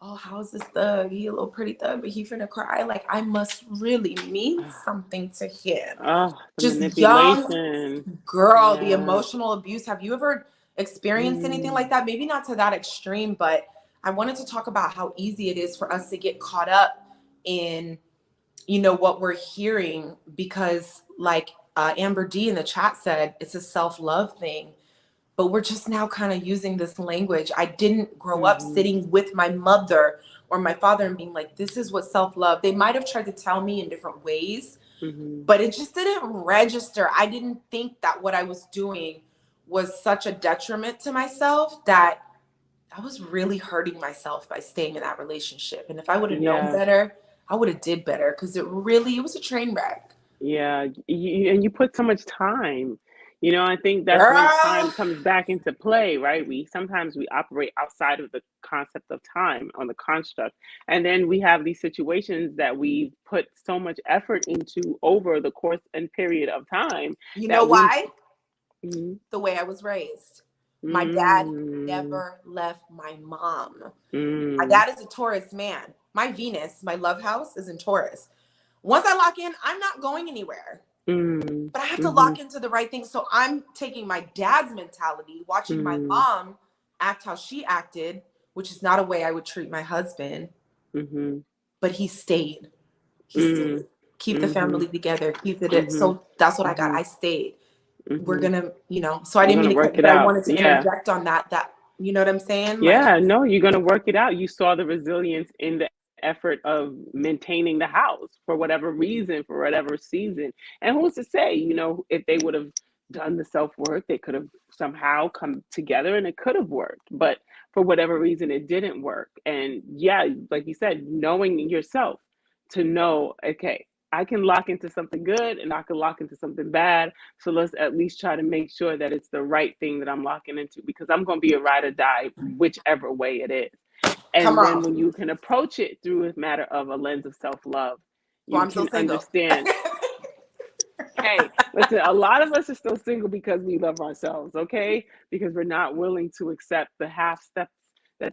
Oh, how's this thug? He a little pretty thug, but he finna cry. Like, I must really mean something to him. Oh, the Just manipulation. Young girl, Yeah. the emotional abuse. Have you ever experienced anything like that? Maybe not to that extreme, but I wanted to talk about how easy it is for us to get caught up in what we're hearing, because like Amber D in the chat said, it's a self-love thing, but we're just now kind of using this language. I didn't grow up sitting with my mother or my father and being like, this is what self-love. They might have tried to tell me in different ways, but it just didn't register. I didn't think that what I was doing was such a detriment to myself that I was really hurting myself by staying in that relationship. And if I would have known better, I would have did better, because it was a train wreck. Yeah, and you put so much time. I think that's when time comes back into play, right? Sometimes we operate outside of the concept of time on the construct. And then we have these situations that we put so much effort into over the course and period of time. You know why? Mm-hmm. The way I was raised. My dad Mm-hmm. never left my mom. My Mm-hmm. dad is a Taurus man. My Venus, my love house, is in Taurus. Once I lock in, I'm not going anywhere. But I have to Mm-hmm. lock into the right thing. So I'm taking my dad's mentality, watching my Mm-hmm. mom act how she acted, which is not a way I would treat my husband. Mm-hmm. But he stayed. He Mm-hmm. stayed. Keep the Mm-hmm. family together. Keep it. Mm-hmm. So that's what I got. Mm-hmm. I stayed. We're Mm-hmm. gonna, so I You're didn't mean gonna to cut work you, it but I out. wanted to Yeah. interject on that, you know what I'm saying? Like, Yeah, no, you're going to work it out. You saw the resilience in the effort of maintaining the house for whatever reason, for whatever season. And who's to say, if they would have done the self work, they could have somehow come together and it could have worked. But for whatever reason, it didn't work. And yeah, like you said, knowing yourself to know, okay, I can lock into something good and I can lock into something bad. So let's at least try to make sure that it's the right thing that I'm locking into because I'm going to be a ride or die, whichever way it is. come And then on. when you can approach it through a matter of a lens of self love, Well, you I'm still can single. understand. Hey, listen, a lot of us are still single because we love ourselves, okay? Because we're not willing to accept the half steps that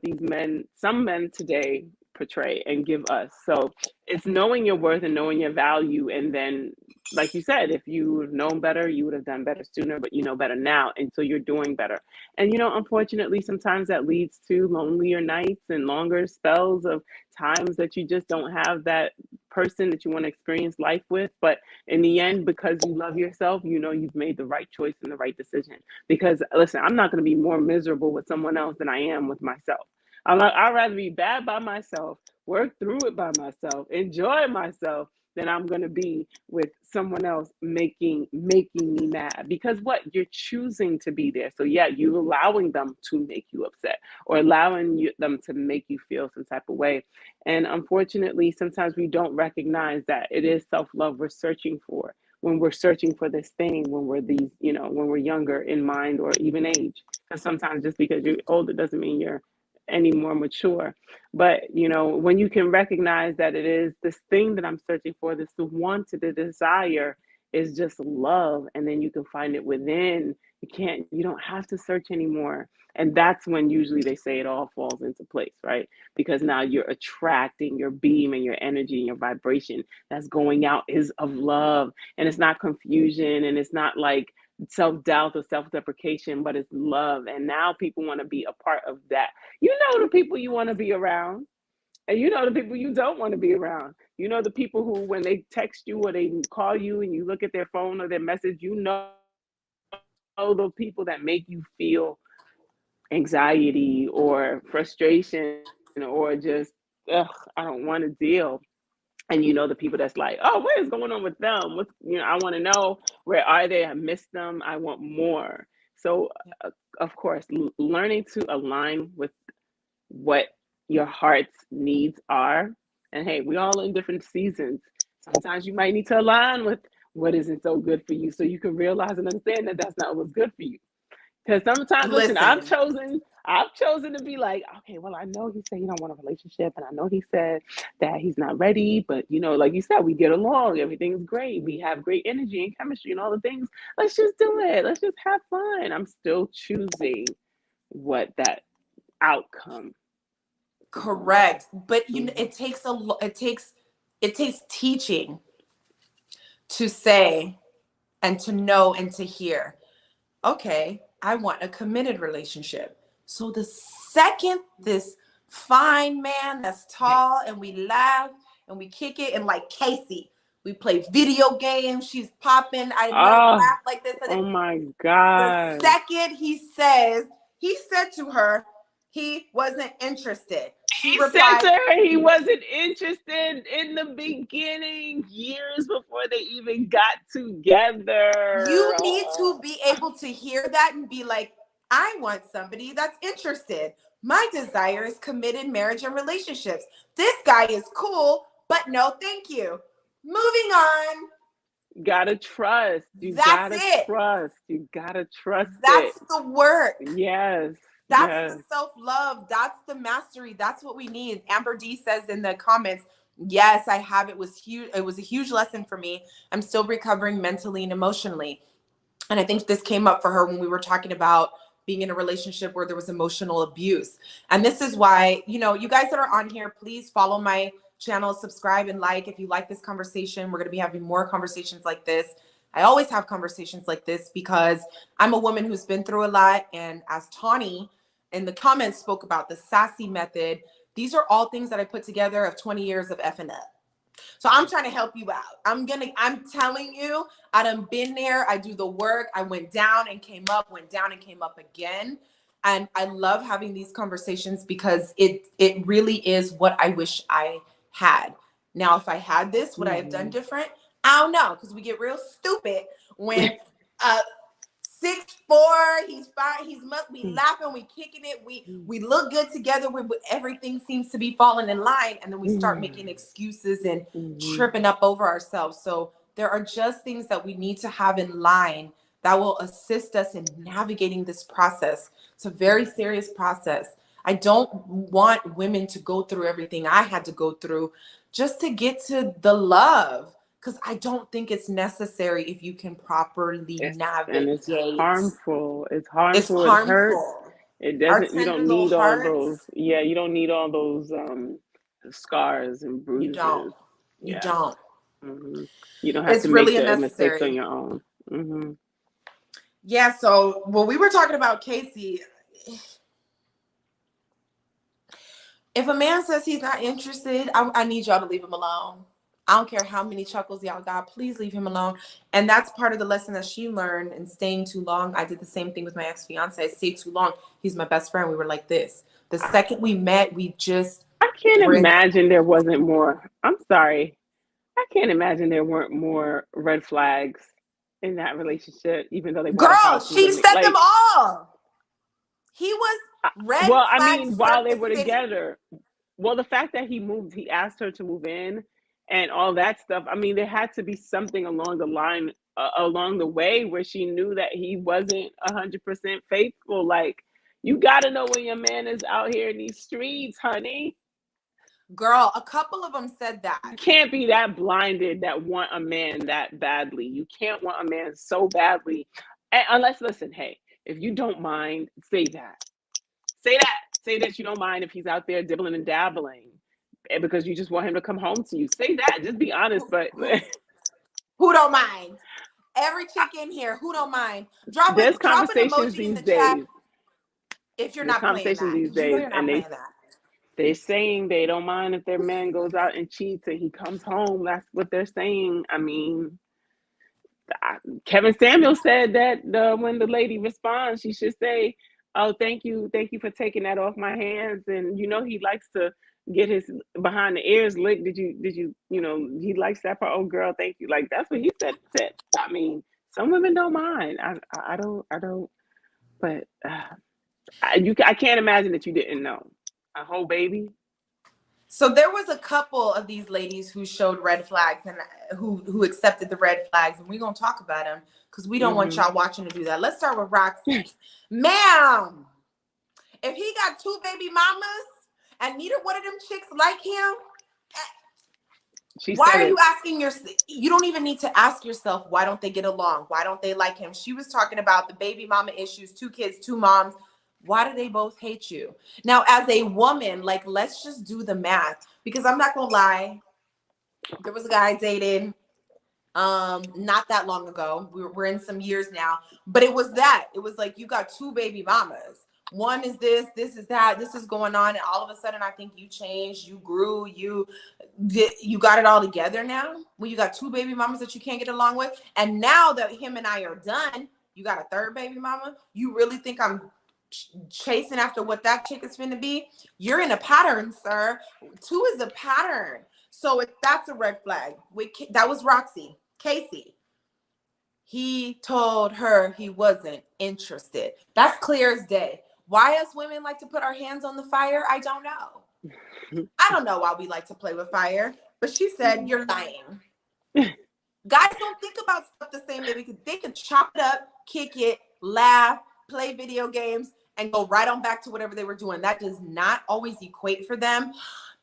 some men today portray and give us. So it's knowing your worth and knowing your value. And then, like you said, if you have known better, you would have done better sooner, but you know better now. And so you're doing better. And, unfortunately, sometimes that leads to lonelier nights and longer spells of times that you just don't have that person that you want to experience life with. But in the end, because you love yourself, you've made the right choice and the right decision. Because listen, I'm not going to be more miserable with someone else than I am with myself. I'd rather be bad by myself, work through it by myself, enjoy myself, than I'm going to be with someone else making me mad. Because what you're choosing to be there. So yeah, you're allowing them to make you upset or allowing them to make you feel some type of way. And unfortunately, sometimes we don't recognize that it is self love we're searching for when we're searching for this thing when we're when we're younger in mind or even age. Because sometimes just because you're older doesn't mean you're any more mature. But when you can recognize that it is this thing that I'm searching for, this the want, the desire is just love, and then you can find it within. You don't have to search anymore. And that's when usually they say it all falls into place, right? Because now you're attracting your beam and your energy and your vibration that's going out is of love. And it's not confusion and it's not like self-doubt or self-deprecation, but it's love. And now people want to be a part of that. The people you want to be around, and the people you don't want to be around. The people who, when they text you or they call you and you look at their phone or their message, the people that make you feel anxiety or frustration or just, ugh, I don't want to deal. And the people that's like, oh, what is going on with them? I want to know, where are they? I miss them. I want more. So, of course, learning to align with what your heart's needs are. And hey, we all in different seasons. Sometimes you might need to align with what isn't so good for you so you can realize and understand that that's not what's good for you. Because sometimes, listen, Listen, I've chosen to be like, okay, well, I know he said he don't want a relationship, and I know he said that he's not ready, but like you said, we get along, everything's great, we have great energy and chemistry and all the things. Let's just do it. Let's just have fun. I'm still choosing what that outcome is going to be. correct. But Mhm. it takes teaching to say and to know and to hear. Okay, I want a committed relationship. So the second this fine man that's tall and we laugh and we kick it and like Casey, we play video games, she's popping. I never Oh, laughed like this. oh my The God. second he said to her, he wasn't interested. She He said to replied, her he wasn't interested in the beginning, years before they even got together. you need to be able to hear that and be like, I want somebody that's interested. My desire is committed marriage and relationships. This guy is cool, but no, thank you. Moving on. Gotta trust. You That's gotta it. trust. You gotta trust it. That's the work. Yes. That's the Yes. self love. That's the mastery. That's what we need. Amber D says in the comments, yes, I have. It was huge. It was a huge lesson for me. I'm still recovering mentally and emotionally. And I think this came up for her when we were talking about being in a relationship where there was emotional abuse. And this is why, you know, you guys that are on here, please follow my channel, subscribe and like if you like this conversation. We're going to be having more conversations like this. I always have conversations like this because I'm a woman who's been through a lot. And as Tawny in the comments spoke about the sassy method, these are all things that I put together of 20 years of effing up. So I'm trying to help you out. I'm telling you, I done been there. I do the work. I went down and came up, went down and came up again. And I love having these conversations because it really is what I wish I had. Now, if I had this, would I have done different? I don't know, because we get real stupid when 6'4", he's fine, we laughing, we kicking it, we look good together, everything seems to be falling in line, and then we start making excuses and tripping up over ourselves. So there are just things that we need to have in line that will assist us in navigating this process. It's a very serious process. I don't want women to go through everything I had to go through just to get to the love, because I don't think it's necessary if you can properly navigate. And it's harmful. It's It's harmful. It hurts. harmful. It Our doesn't. You tender don't little need all those. hearts. Yeah, you don't need all those scars and You don't. bruises. You Yeah. don't. You don't have It's to make really the mistakes on unnecessary. your own. Yeah. So, well, we were talking about Casey. If a man says he's not interested, I need y'all to leave him alone. I don't care how many chuckles y'all got. Please leave him alone. And that's part of the lesson that she learned in staying too long. I did the same thing with my ex-fiance. I stayed too long. He's my best friend. We were like this. The second we met, we just I can't were in. imagine there wasn't more. I'm sorry. I can't imagine there weren't more red flags in that relationship, even though they bought a Girl, house and she lived said them like. all. He was red Well, I flag mean, while they were surfacing. together, well, the fact that he asked her to move in and all that stuff, I mean, there had to be something along the line, along the way where she knew that he wasn't 100% faithful. Like, you got to know when your man is out here in these streets, honey. Girl, a couple of them said that. You can't be that blinded that want a man that badly. You can't want a man so badly. And unless, listen, hey, if you don't mind, say that. Say that. Say that you don't mind if he's out there dibbling and dabbling because you just want him to come home to you. Say that. Just be honest. But Who don't mind? Every chick in here, who don't mind? Drop there's an conversations emoji in these the chat days. if you're There's not playing conversations that, these because you know days, you're and not playing that. they're saying they don't mind if their man goes out and cheats and he comes home. That's what they're saying. I mean, Kevin Samuel said that when the lady responds, she should say, "Oh, thank you for taking that off my hands." And you know he likes to get his behind the ears licked. You know he likes that part. Oh, girl, thank you. Like that's what he said. I mean, some women don't mind. I don't. But I can't imagine that you didn't know. A whole baby. So there was a couple of these ladies who showed red flags and who accepted the red flags, and we're gonna talk about them because we don't want y'all watching to do that. Let's start with Roxy. Ma'am, if he got 2 baby mamas and neither one of them chicks like him, why are you asking you don't even need to ask yourself, why don't they get along? Why don't they like him? She was talking about the baby mama issues, 2 kids, 2 moms. Why do they both hate you? Now, as a woman, like, let's just do the math, because I'm not gonna lie. There was a guy I dated not that long ago. We're in some years now, but it was like, you got 2 baby mamas. One is this is that, this is going on, and all of a sudden I think you changed, you grew, you got it all together now. When you got 2 baby mamas that you can't get along with, and now that him and I are done, you got a 3rd baby mama. You really think I'm chasing after what that chick is finna be? You're in a pattern, sir. 2 is a pattern. So if that's a red flag. That was Roxy. Casey, he told her he wasn't interested. That's clear as day. Why us women like to put our hands on the fire, I don't know. I don't know why we like to play with fire, but she said, you're lying. Guys don't think about stuff the same way, because they can chop it up, kick it, laugh, play video games, and go right on back to whatever they were doing. That does not always equate for them.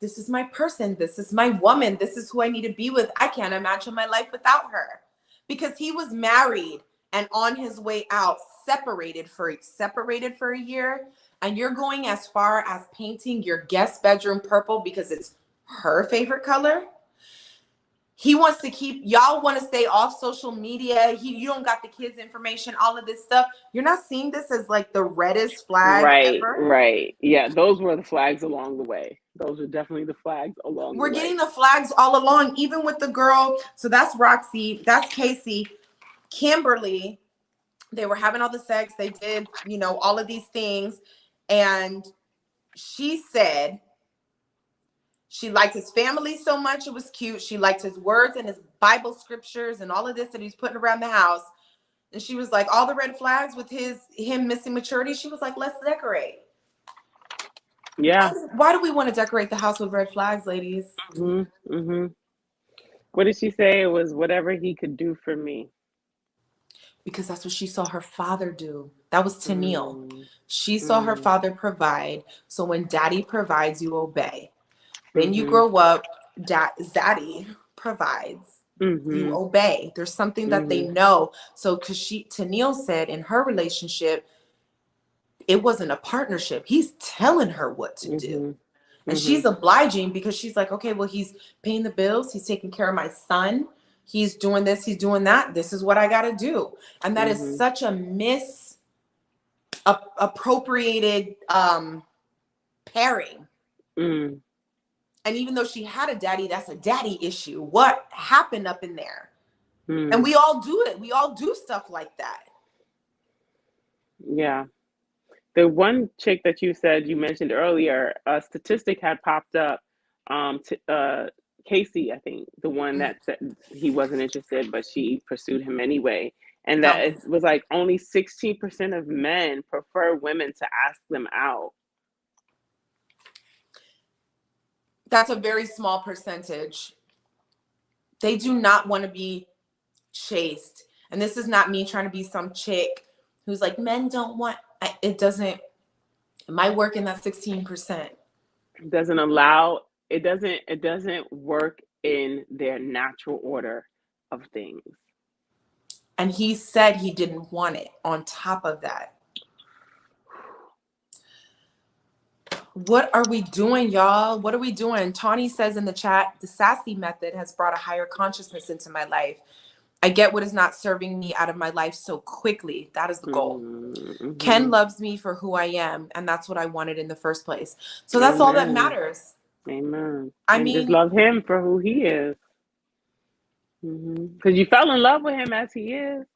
This is my person. This is my woman. This is who I need to be with. I can't imagine my life without her. Because he was married and on his way out, separated for a year, and you're going as far as painting your guest bedroom purple because it's her favorite color. He wants to keep, y'all want to stay off social media. You don't got the kids' information, all of this stuff. You're not seeing this as like the reddest flag Right, ever. right. Yeah, those were the flags along the way. Those are definitely the flags along We're the way. getting the flags all along, even with the girl. So that's Roxy, that's Casey, Kimberly. They were having all the sex. They did, you know, all of these things. And she said she liked his family so much. It was cute. She liked his words and his Bible scriptures and all of this that he's putting around the house. And she was like, all the red flags with him missing maturity. She was like, let's decorate. Yeah. Why do we want to decorate the house with red flags, ladies? Mm-hmm. Mm-hmm. What did she say? It was whatever he could do for me. Because that's what she saw her father do. That was Tennille. She saw her father provide. So when daddy provides, you obey. Then you grow up, daddy provides. You obey. There's something that they know. So because Tennille said in her relationship, it wasn't a partnership. He's telling her what to do. And she's obliging because she's like, okay, well, he's paying the bills. He's taking care of my son. He's doing this. He's doing that. This is what I got to do. And that is such a misappropriated pairing. And even though she had a daddy, that's a daddy issue. What happened up in there? And we all do it. We all do stuff like that. Yeah. The one chick that you mentioned earlier, a statistic had popped up. Casey, I think, the one that said he wasn't interested, but she pursued him anyway. And that it was like only 16% of men prefer women to ask them out. That's a very small percentage. They do not want to be chased. And this is not me trying to be some chick who's like, men don't want, it doesn't, it might work in that 16%. It doesn't work in their natural order of things. And he said he didn't want it on top of that. What are we doing, y'all? What are we doing? Tawny says in the chat, the sassy method has brought a higher consciousness into my life. I get what is not serving me out of my life so quickly. That is the goal. Ken loves me for who I am, and that's what I wanted in the first place. So that's all that matters. Amen. I mean, just love him for who he is. Because you fell in love with him as he is.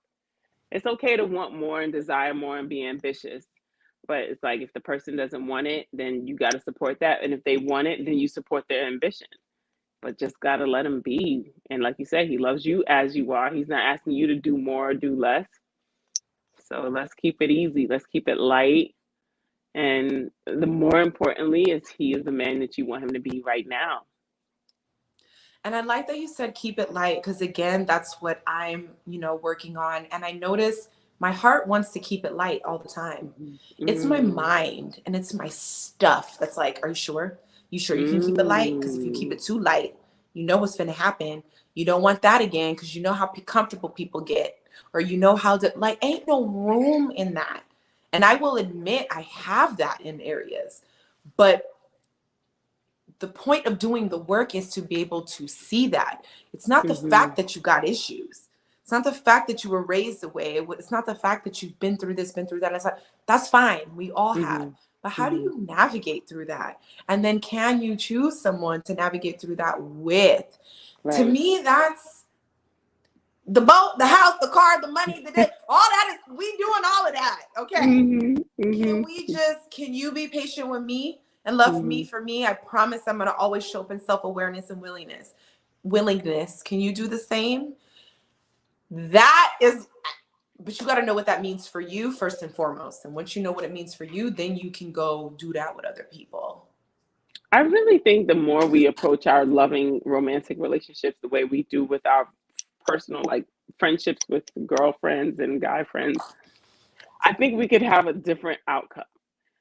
It's okay to want more and desire more and be ambitious. But it's like if the person doesn't want it, then you got to support that. And if they want it, then you support their ambition. But just got to let him be. And like you said, he loves you as you are. He's not asking you to do more or do less. So let's keep it easy. Let's keep it light. And the more importantly is he is the man that you want him to be right now. And I like that you said keep it light, because again, that's what I'm, working on. And I notice my heart wants to keep it light all the time. It's my mind and it's my stuff that's like, are you sure? You sure you can keep it light? Because if you keep it too light, you know what's going to happen. You don't want that again, because you know how comfortable people get, or how to, ain't no room in that. And I will admit I have that in areas, but the point of doing the work is to be able to see that. It's not the fact that you got issues. It's not the fact that you were raised away. It's not the fact that you've been through this, been through that. It's like, that's fine. We all have. But how do you navigate through that? And then can you choose someone to navigate through that with? Right. To me, that's the boat, the house, the car, the money, all that is, we doing all of that. Okay. Can you be patient with me and love me for me? I promise I'm going to always show up in self-awareness and willingness. Can you do the same? That is, but you got to know what that means for you first and foremost. And once you know what it means for you, then you can go do that with other people. I really think the more we approach our loving romantic relationships the way we do with our personal friendships with girlfriends and guy friends, I think we could have a different outcome,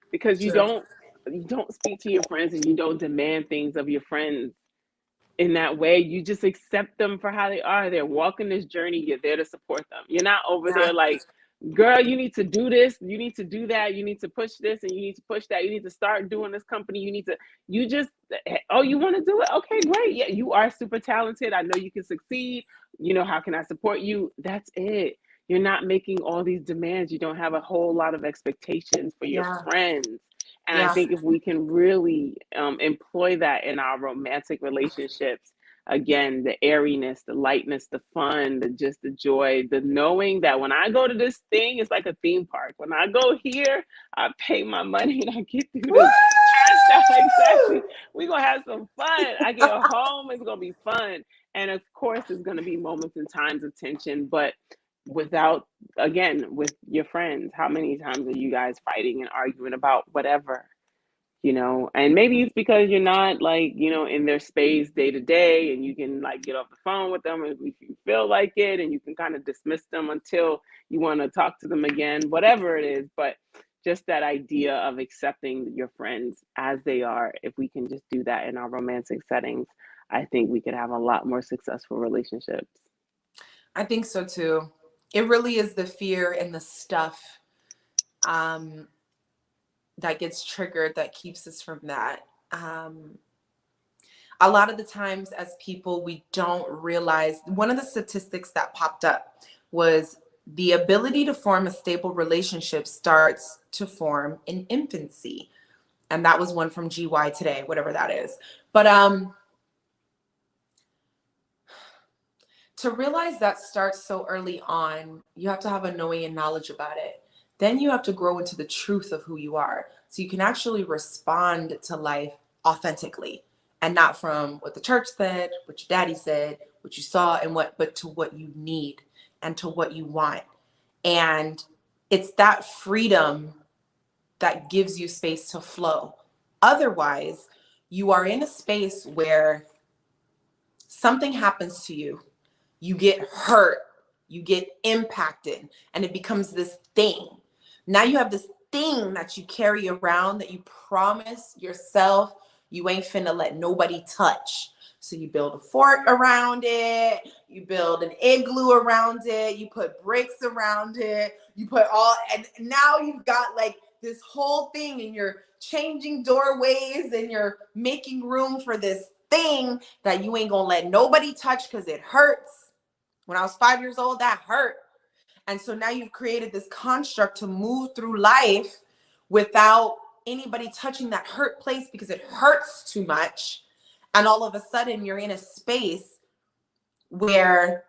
because you don't speak to your friends and you don't demand things of your friends in that way. You just accept them for how they are. They're walking this journey. You're there to support them. You're not over Yeah. there like, girl, you need to do this, you need to do that, you need to push this, and you need to push that, you need to start doing this company, you just, oh, you want to do it? Okay, great. Yeah, you are super talented. I know you can succeed. How can I support you? That's it. You're not making all these demands. You don't have a whole lot of expectations for your Yeah. friends. And I Yeah. think if we can really employ that in our romantic relationships, again, the airiness, the lightness, the fun, the joy, the knowing that when I go to this thing, it's like a theme park. When I go here, I pay my money and I get through Woo! this turnstile. Exactly. We're going to have some fun. I get home, it's going to be fun. And of course, there's going to be moments and times of tension, but without, again, with your friends, how many times are you guys fighting and arguing about whatever? And maybe it's because you're not like, in their space day to day, and you can like get off the phone with them if you feel like it, and you can kind of dismiss them until you want to talk to them again, whatever it is. But just that idea of accepting your friends as they are, if we can just do that in our romantic settings, I think we could have a lot more successful relationships. I think so too. It really is the fear and the stuff that gets triggered that keeps us from that. A lot of the times as people, we don't realize, one of the statistics that popped up was the ability to form a stable relationship starts to form in infancy. And that was one from GY Today, whatever that is. But to realize that starts so early on, you have to have a knowing and knowledge about it. Then you have to grow into the truth of who you are. So you can actually respond to life authentically and not from what the church said, what your daddy said, what you saw, but to what you need and to what you want. And it's that freedom that gives you space to flow. Otherwise, you are in a space where something happens to you, you get hurt, you get impacted, and it becomes this thing. Now you have this thing that you carry around that you promise yourself you ain't finna let nobody touch. So you build a fort around it, you build an igloo around it, you put bricks around it, and now you've got like this whole thing, and you're changing doorways and you're making room for this thing that you ain't gonna let nobody touch because it hurts. When I was 5 years old, that hurt. And so now you've created this construct to move through life without anybody touching that hurt place because it hurts too much. And all of a sudden, you're in a space where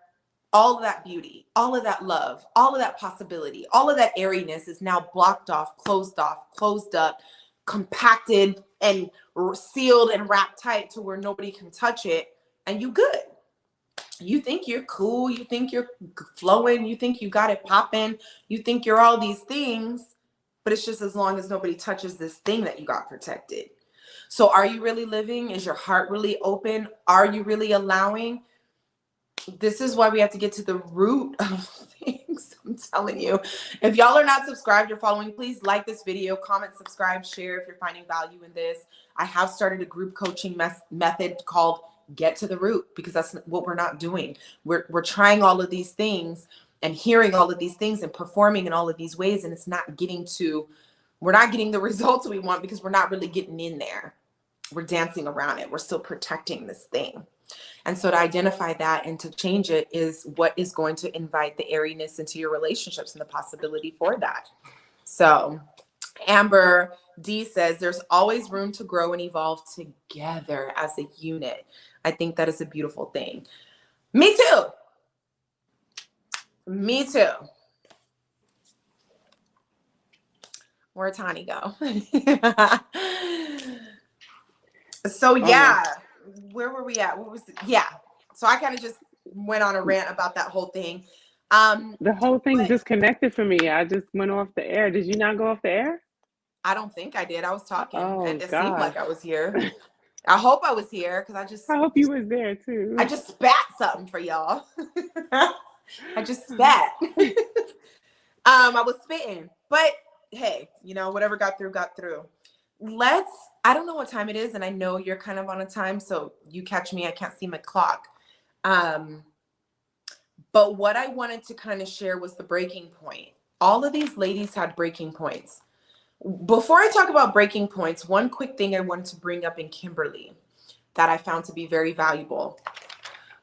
all of that beauty, all of that love, all of that possibility, all of that airiness is now blocked off, closed up, compacted and sealed and wrapped tight to where nobody can touch it. And you good. You think you're cool, you think you're flowing, you think you got it popping, you think you're all these things, but it's just as long as nobody touches this thing that you got protected. So are you really living? Is your heart really open? Are you really allowing? This is why we have to get to the root of things. I'm telling you. If y'all are not subscribed or following, please like this video, comment, subscribe, share if you're finding value in this. I have started a group coaching method called Get to the Root, because that's what we're not doing. We're trying all of these things and hearing all of these things and performing in all of these ways, and we're not getting the results we want because we're not really getting in there. We're dancing around it. We're still protecting this thing. And so to identify that and to change it is what is going to invite the airiness into your relationships and the possibility for that. So Amber D says there's always room to grow and evolve together as a unit. I think that is a beautiful thing. Me too. Me too. Where'd Tani go? So yeah, where were we at? What was yeah. So I kind of just went on a rant about that whole thing. The whole thing disconnected for me. I just went off the air. Did you not go off the air? I don't think I did. I was talking and Oh it seemed gosh. like I was here. I hope I was here because I hope you was there too. I just spat something for y'all. I just spat. I was spitting, but hey, whatever got through, got through. I don't know what time it is, and I know you're kind of on a time, so you catch me, I can't see my clock. But what I wanted to kind of share was the breaking point. All of these ladies had breaking points. Before I talk about breaking points, one quick thing I wanted to bring up in Kimberly that I found to be very valuable.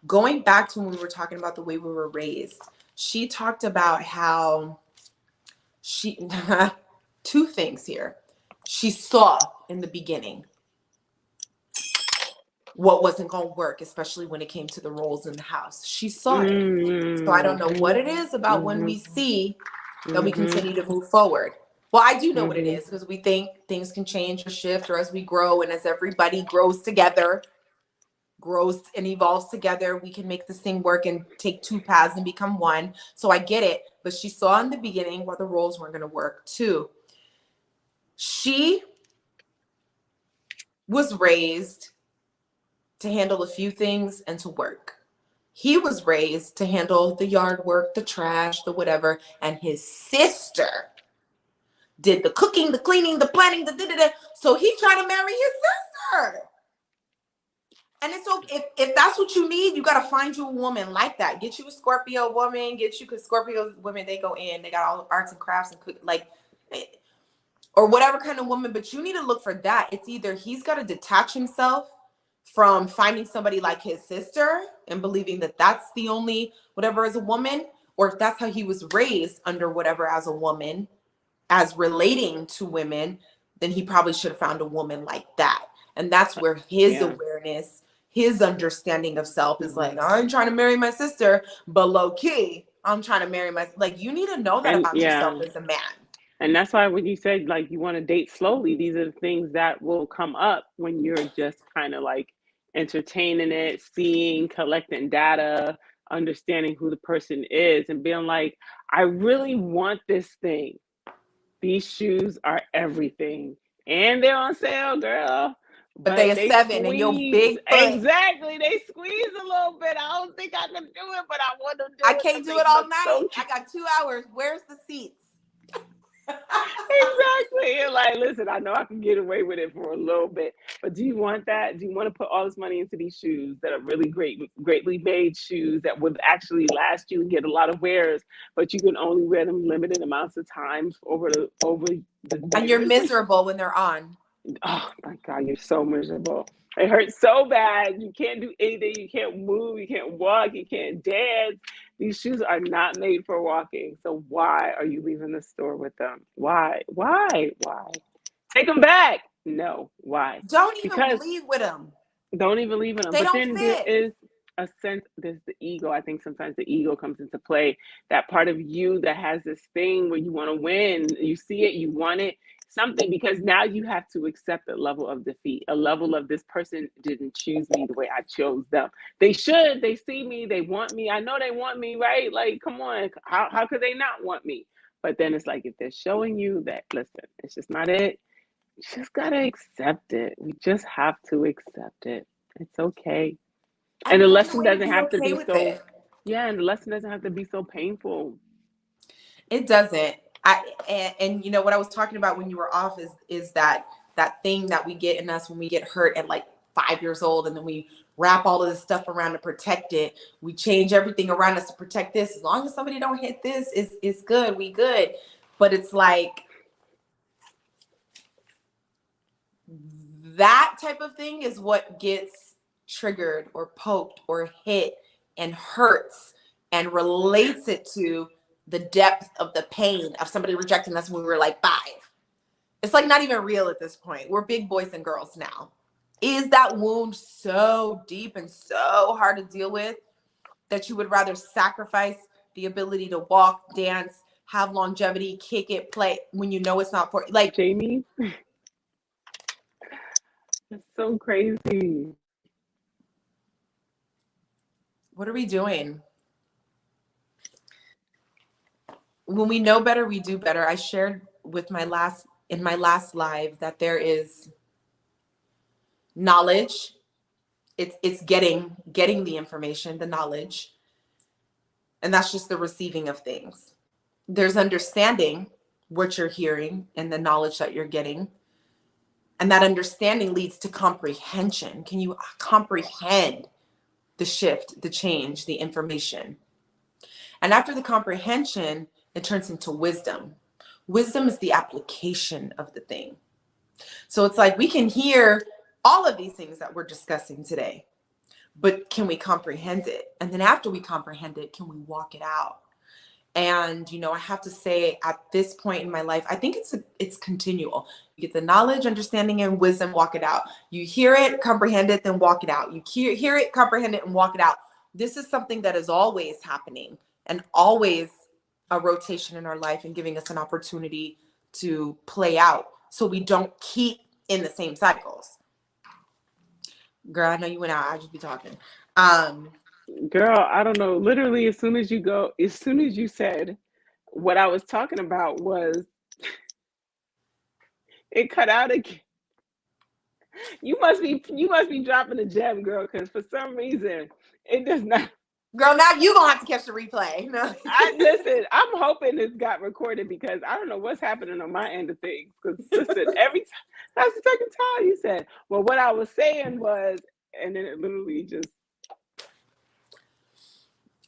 Going back to when we were talking about the way we were raised, she talked about how she, two things here. She saw in the beginning what wasn't going to work, especially when it came to the roles in the house. She saw it. So I don't know what it is about when we see that we continue to move forward. Well, I do know what it is, because we think things can change or shift, or as we grow and as everybody grows together, grows and evolves together, we can make this thing work and take two paths and become one. So I get it. But she saw in the beginning where the roles weren't going to work too. She was raised to handle a few things and to work. He was raised to handle the yard work, the trash, the whatever. And his sister did the cooking, the cleaning, the planning, the da-da-da. So he tried to marry his sister. And it's okay. If that's what you need, you got to find you a woman like that. Get you a Scorpio woman. Because Scorpio women, they go in. They got all the arts and crafts and cook, like, or whatever kind of woman. But you need to look for that. It's either he's got to detach himself from finding somebody like his sister and believing that that's the only whatever as a woman, or if that's how he was raised under whatever as a woman, as relating to women, then he probably should have found a woman like that. And that's where his awareness, his understanding of self is like, I'm trying to marry my sister, but low key, I'm trying to marry my, like, you need to know that about yourself as a man. And that's why when you said like you want to date slowly, these are the things that will come up when you're just kind of like entertaining it, seeing, collecting data, understanding who the person is, and being like, I really want this thing. These shoes are everything. And they're on sale, girl. But they are 7 and your big foot. Exactly. They squeeze a little bit. I don't think I can do it, but I want to do it. I can't do it all night. I got 2 hours. Where's the seats? Exactly. You're like, listen, I know I can get away with it for a little bit, but do you want that? Do you want to put all this money into these shoes that are really greatly made shoes that would actually last you and get a lot of wears, but you can only wear them limited amounts of times over the and you're miserable when they're on. Oh my God, you're so miserable. It hurts so bad. You can't do anything. You can't move. You can't walk. You can't dance. These shoes are not made for walking. So why are you leaving the store with them? Why? Take them back. No. Why? Don't even leave with them. Don't even leave with them. They but don't then fit. There is a sense, there's the ego. I think sometimes the ego comes into play. That part of you that has this thing where you want to win. You see it, you want it. Something, because now you have to accept a level of defeat, a level of this person didn't choose me the way I chose them. They should, they see me, they want me. I know they want me, right? Like, come on, how could they not want me? But then it's like, if they're showing you that, listen, it's just not it, you just gotta accept it. We just have to accept it. It's okay. And the lesson doesn't have to be so, and the lesson doesn't have to be so painful. It doesn't. And you know what I was talking about when you were off is that thing that we get in us when we get hurt at like 5 years old, and then we wrap all of this stuff around to protect it. We change everything around us to protect this. As long as somebody don't hit this, it's good. We good. But it's like that type of thing is what gets triggered or poked or hit and hurts and relates it to the depth of the pain of somebody rejecting us when we were like 5. It's like not even real at this point. We're big boys and girls now. Is that wound so deep and so hard to deal with that you would rather sacrifice the ability to walk, dance, have longevity, kick it, play when you know it's not for like Jamie? That's so crazy. What are we doing? When we know better, we do better. I shared with my last live that there is knowledge. It's getting the information, the knowledge. And that's just the receiving of things. There's understanding what you're hearing and the knowledge that you're getting. And that understanding leads to comprehension. Can you comprehend the shift, the change, the information? And after the comprehension, it turns into wisdom. Wisdom is the application of the thing. So it's like we can hear all of these things that we're discussing today, but can we comprehend it? And then after we comprehend it, can we walk it out? And, you know, I have to say at this point in my life, I think it's continual. You get the knowledge, understanding, and wisdom, walk it out. You hear it, comprehend it, then walk it out. You hear it, comprehend it, and walk it out. This is something that is always happening and always a rotation in our life and giving us an opportunity to play out so we don't keep in the same cycles. Girl, I know you went out. I just be talking. Girl, I don't know. Literally, as soon as you said what I was talking about was it cut out again. You must be dropping a gem, girl, because for some reason it does not. Girl, now you gonna have to catch the replay. No. Listen. I'm hoping this got recorded because I don't know what's happening on my end of things. Because listen, every time that's the second time you said, "Well, what I was saying was," and then it literally just.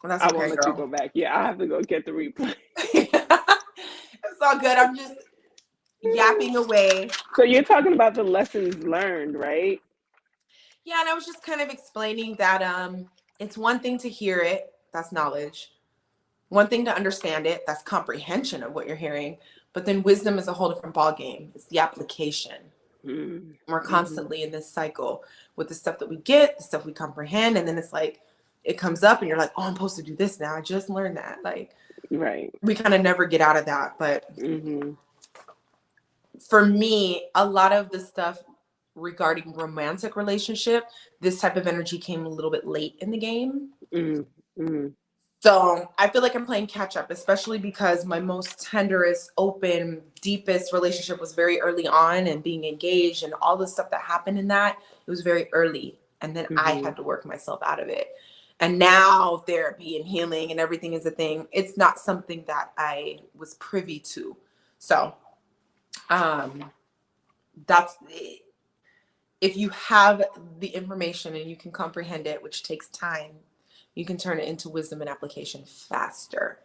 Well, that's I okay, won't let you girl. go back. Yeah, I have to go get the replay. It's all good. I'm just yapping away. So you're talking about the lessons learned, right? Yeah, and I was just kind of explaining that it's one thing to hear it, that's knowledge. One thing to understand it, that's comprehension of what you're hearing. But then wisdom is a whole different ballgame. It's the application. Mm-hmm. We're constantly in this cycle with the stuff that we get, the stuff we comprehend, and then it's like it comes up and you're like, oh, I'm supposed to do this now. I just learned that. Like, right. We kind of never get out of that. But for me, a lot of the stuff regarding romantic relationship, this type of energy came a little bit late in the game. So I feel like I'm playing catch up, especially because my most tenderest, open, deepest relationship was very early on, and being engaged and all the stuff that happened in that, it was very early. And then I had to work myself out of it. And now therapy and healing and everything is a thing. It's not something that I was privy to. So that's if you have the information and you can comprehend it, which takes time, you can turn it into wisdom and application faster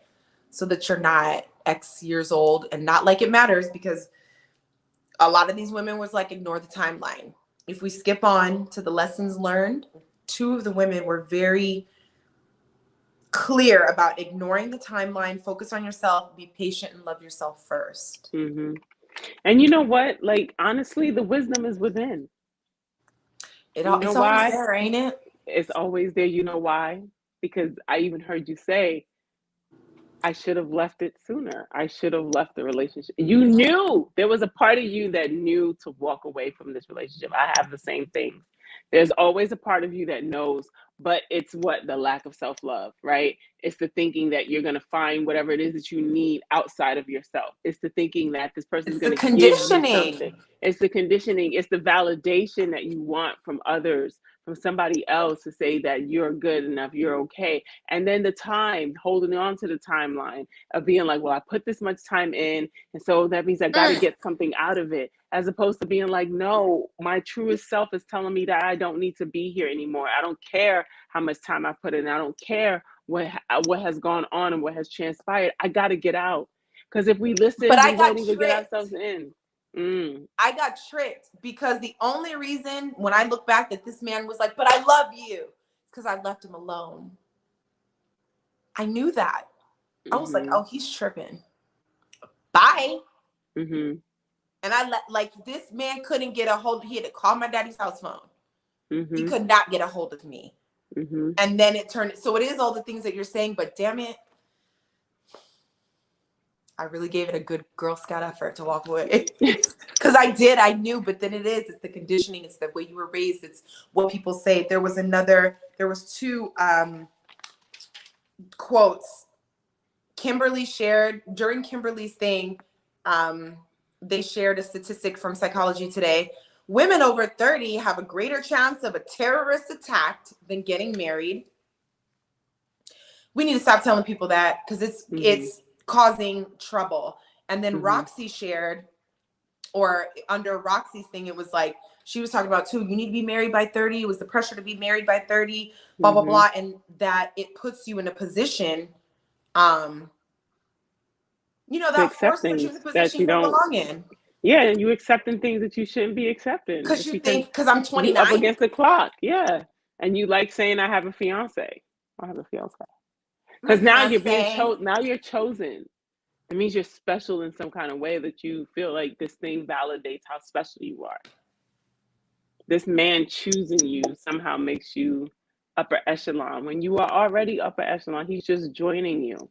so that you're not X years old and not like it matters, because a lot of these women was like, ignore the timeline. If we skip on to the lessons learned, two of the women were very clear about ignoring the timeline, focus on yourself, be patient, and love yourself first. And you know what? Like, honestly, the wisdom is within. It's You know always why? there, ain't it? It's always there. You know why? Because I even heard you say, I should have left it sooner. I should have left the relationship. You knew there was a part of you that knew to walk away from this relationship. I have the same things. There's always a part of you that knows, but it's what the lack of self love, right? It's the thinking that you're going to find whatever it is that you need outside of yourself. It's the thinking that this person is It's the going to give you conditioning. something. It's the conditioning. It's the validation that you want from others, from somebody else to say that you're good enough, you're okay. And then the time, holding on to the timeline of being like, well, I put this much time in, and so that means I got to get something out of it, as opposed to being like, no, my truest self is telling me that I don't need to be here anymore. I don't care how much time I put in. I don't care what has gone on and what has transpired. I got to get out. Because if we listen, But we I got won't even get tricked. ourselves in. I got tricked because the only reason when I look back that this man was like, but I love you, it's because I left him alone. I knew that. I was like, oh, he's tripping. Bye. And I like this man couldn't get a hold. He had to call my daddy's house phone. He could not get a hold of me. And then it turned. So it is all the things that you're saying, but damn it, I really gave it a good Girl Scout effort to walk away. Because I knew, but then it's the conditioning. It's the way you were raised. It's what people say. There was two quotes Kimberly shared during Kimberly's thing. They shared a statistic from Psychology Today. Women over 30 have a greater chance of a terrorist attack than getting married. We need to stop telling people that because it's causing trouble. And then Roxy shared or under Roxy's thing, it was like she was talking about too. You need to be married by 30. It was the pressure to be married by 30, blah blah blah, and that it puts you in a position, um, to that accept force puts you in things a that position you you don't don't. belong in. Yeah, and you accepting things that you shouldn't be accepting. Because It's you because think, because I'm you up 29. against the clock. Yeah, and you like saying, "I have a fiance." I have a fiance My because now you're being fiance. chosen. Now you're chosen. It means you're special in some kind of way that you feel like this thing validates how special you are. This man choosing you somehow makes you upper echelon when you are already upper echelon. He's just joining you.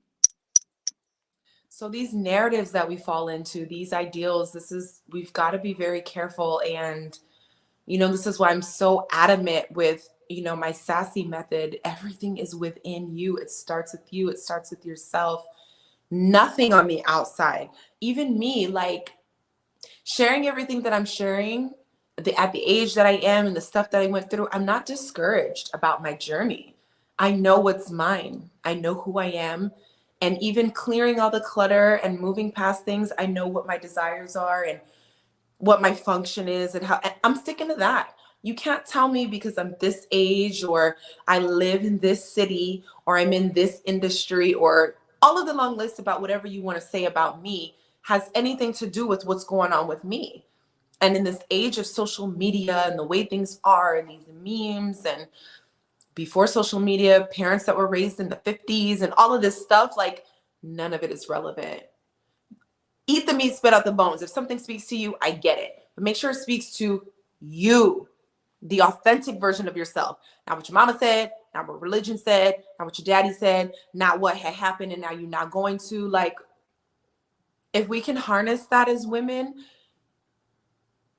So these narratives that we fall into, these ideals, we've got to be very careful. And, this is why I'm so adamant with, my sassy method. Everything is within you. It starts with you. It starts with yourself. Nothing on the outside. Even me, like sharing everything that I'm sharing at the age that I am and the stuff that I went through, I'm not discouraged about my journey. I know what's mine. I know who I am. And even clearing all the clutter and moving past things, I know what my desires are and what my function is and how and I'm sticking to that. You can't tell me because I'm this age or I live in this city or I'm in this industry or all of the long list about whatever you want to say about me has anything to do with what's going on with me. And in this age of social media and the way things are and these memes and before social media, parents that were raised in the 50s and all of this stuff, like none of it is relevant. Eat the meat, spit out the bones. If something speaks to you, I get it. But make sure it speaks to you, the authentic version of yourself. Not what your mama said, not what religion said, not what your daddy said, not what had happened and now you're not going to. Like, if we can harness that as women,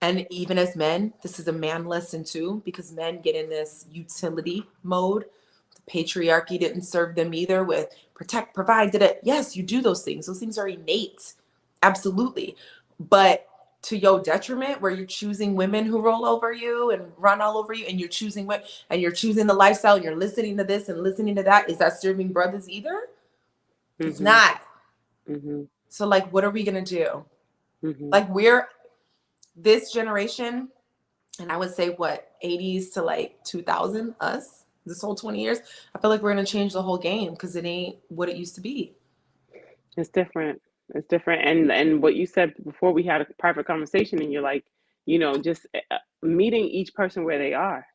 and even as men, this is a man lesson too, because men get in this utility mode. The patriarchy didn't serve them either with protect, provide, did it. Yes, you do those things. Those things are innate. Absolutely. But to your detriment, where you're choosing women who roll over you and run all over you, and you're choosing what, and you're choosing the lifestyle, and you're listening to this and listening to that, is that serving brothers either? It's Mm-hmm. not. Mm-hmm. So, like, what are we going to do? Mm-hmm. Like, we're this generation, and I would say what 80s to like 2000, us this whole 20 years, I feel like we're going to change the whole game because it ain't what it used to be. It's different. It's different. And what you said before, we had a private conversation, and you're like, just meeting each person where they are.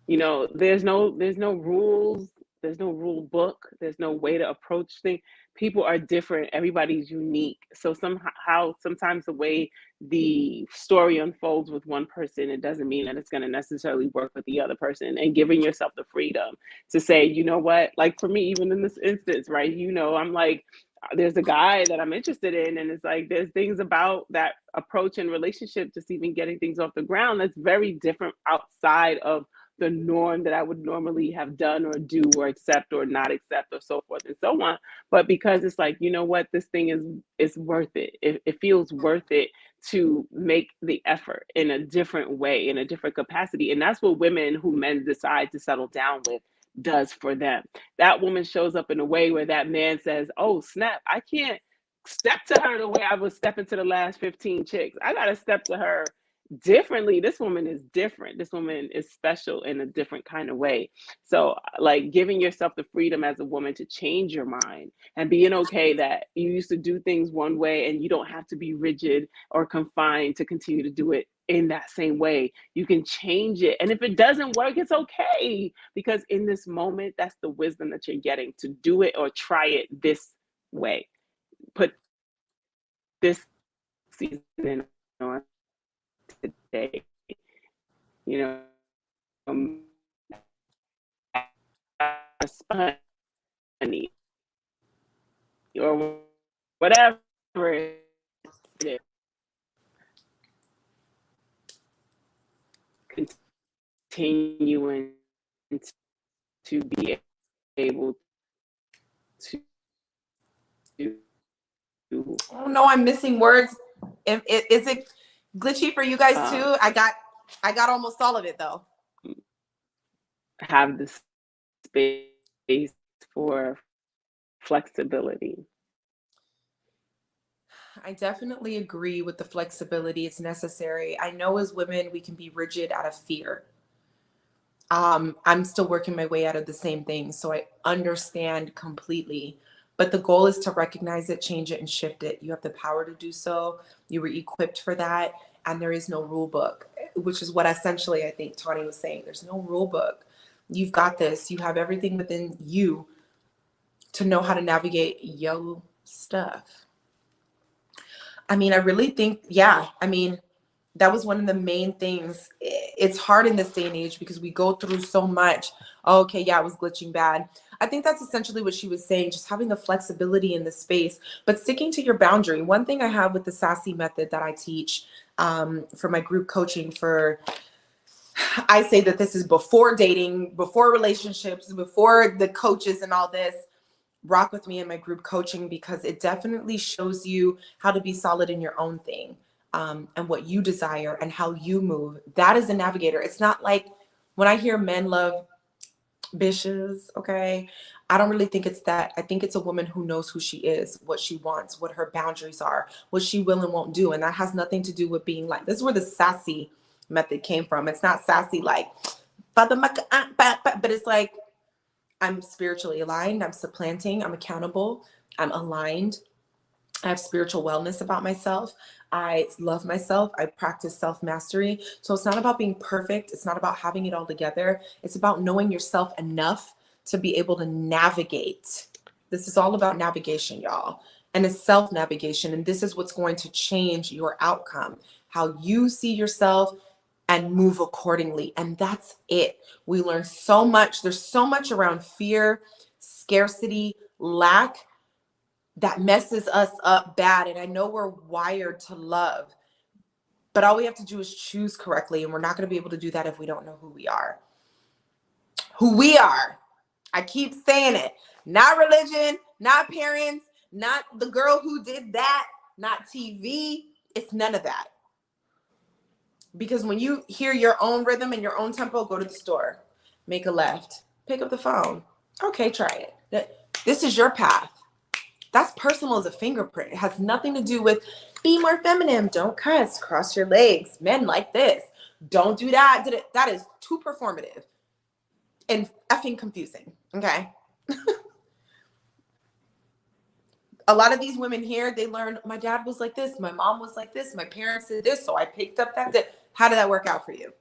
There's no rules, there's no rule book, there's no way to approach things. People are different, everybody's unique. So somehow sometimes the way the story unfolds with one person, it doesn't mean that it's going to necessarily work with the other person. And giving yourself the freedom to say, you know what, like for me, even in this instance, right, I'm like, there's a guy that I'm interested in, and it's like there's things about that approach and relationship, just even getting things off the ground, that's very different outside of the norm that I would normally have done or do or accept or not accept or so forth and so on. But because it's like, you know what, this thing is worth it. It feels worth it to make the effort in a different way, in a different capacity. And that's what women who men decide to settle down with does for them. That woman shows up in a way where that man says, oh, snap, I can't step to her the way I was stepping to the last 15 chicks. I got to step to her differently. This woman is different. This woman is special in a different kind of way. So like giving yourself the freedom as a woman to change your mind and being okay that you used to do things one way and you don't have to be rigid or confined to continue to do it in that same way. You can change it. And if it doesn't work, it's okay. Because in this moment, that's the wisdom that you're getting, to do it or try it this way. Put this season on today. You know, money or whatever it is. Continuing to be able to. Oh no, I'm missing words. Is it glitchy for you guys uh, too? I got almost all of it though. have the space for flexibility. I definitely agree with the flexibility. It's necessary. I know as women, we can be rigid out of fear. I'm still working my way out of the same thing, so I understand completely. But the goal is to recognize it, change it, and shift it. You have the power to do so. You were equipped for that, and there is no rule book, which is what essentially I think Tawny was saying. There's no rule book. You've got this. You have everything within you to know how to navigate yo stuff. I mean, I really think, yeah, I mean, that was one of the main things. It's hard in this day and age because we go through so much. Oh, okay, yeah, I was glitching bad. I think that's essentially what she was saying, just having the flexibility in the space, but sticking to your boundary. One thing I have with the sassy method that I teach for my group coaching for, I say that this is before dating, before relationships, before the coaches and all this. Rock with me in my group coaching because it definitely shows you how to be solid in your own thing, and what you desire and how you move. That is a navigator. It's not like when I hear men love bitches, okay, I don't really think it's that. I think it's a woman who knows who she is, what she wants, what her boundaries are, what she will and won't do. And that has nothing to do with being like, this is where the sassy method came from. It's not sassy like, but it's like, I'm spiritually aligned, I'm supplanting, I'm accountable, I'm aligned. I have spiritual wellness about myself. I love myself. I practice self mastery. So it's not about being perfect. It's not about having it all together. It's about knowing yourself enough to be able to navigate. This is all about navigation, y'all. And it's self navigation. And this is what's going to change your outcome, how you see yourself and move accordingly. And that's it. We learn so much. There's so much around fear, scarcity, lack that messes us up bad. And I know we're wired to love, but all we have to do is choose correctly. And we're not going to be able to do that if we don't know who we are. Who we are. I keep saying it. Not religion, not parents, not the girl who did that, not TV. It's none of that. Because when you hear your own rhythm and your own tempo, go to the store, make a left, pick up the phone. Okay, try it. This is your path. That's personal as a fingerprint. It has nothing to do with be more feminine. Don't cuss. Cross your legs. Men like this. Don't do that. That is too performative and effing confusing. Okay. A lot of these women here, they learn my dad was like this. My mom was like this. My parents did this. So I picked up that. How did that work out for you?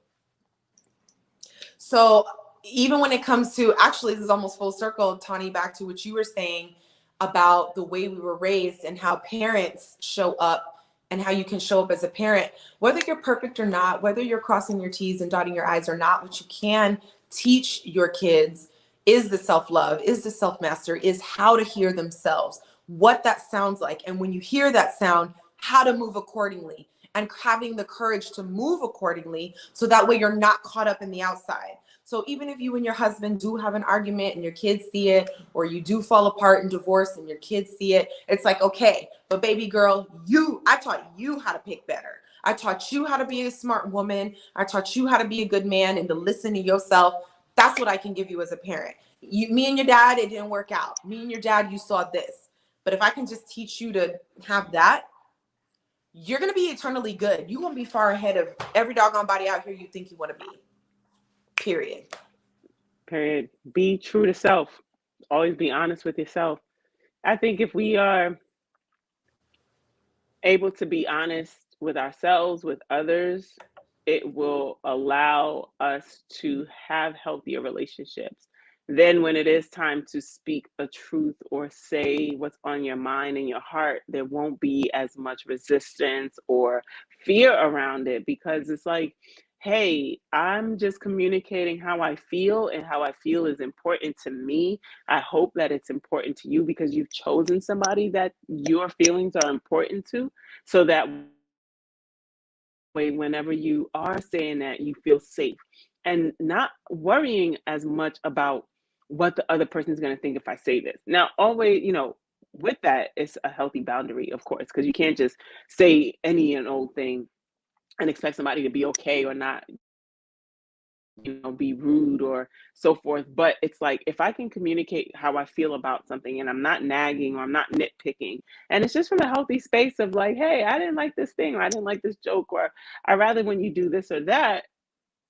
So even when it comes to, actually, this is almost full circle, Tawny, back to what you were saying about the way we were raised and how parents show up and how you can show up as a parent, whether you're perfect or not, whether you're crossing your T's and dotting your I's or not, what you can teach your kids is the self-love, is the self-mastery, is how to hear themselves, what that sounds like. And when you hear that sound, how to move accordingly and having the courage to move accordingly so that way you're not caught up in the outside. So even if you and your husband do have an argument and your kids see it, or you do fall apart and divorce and your kids see it, it's like, okay, but baby girl, I taught you how to pick better. I taught you how to be a smart woman. I taught you how to be a good man and to listen to yourself. That's what I can give you as a parent. Me and your dad, it didn't work out. Me and your dad, you saw this. But if I can just teach you to have that, you're going to be eternally good. You're going to be far ahead of every doggone body out here you think you want to be. Period. Be true to self. Always be honest with yourself. I think if we are able to be honest with ourselves, with others, it will allow us to have healthier relationships. Then, when it is time to speak a truth or say what's on your mind and your heart, there won't be as much resistance or fear around it because it's like, hey, I'm just communicating how I feel, and how I feel is important to me. I hope that it's important to you because you've chosen somebody that your feelings are important to, so that way, whenever you are saying that, you feel safe and not worrying as much about what the other person is going to think if I say this. Now, always, with that, it's a healthy boundary, of course, because you can't just say any and old thing and expect somebody to be okay or not be rude or so forth. But it's like, if I can communicate how I feel about something and I'm not nagging or I'm not nitpicking, and it's just from a healthy space of like, hey, I didn't like this thing, or I didn't like this joke, or I rather when you do this or that,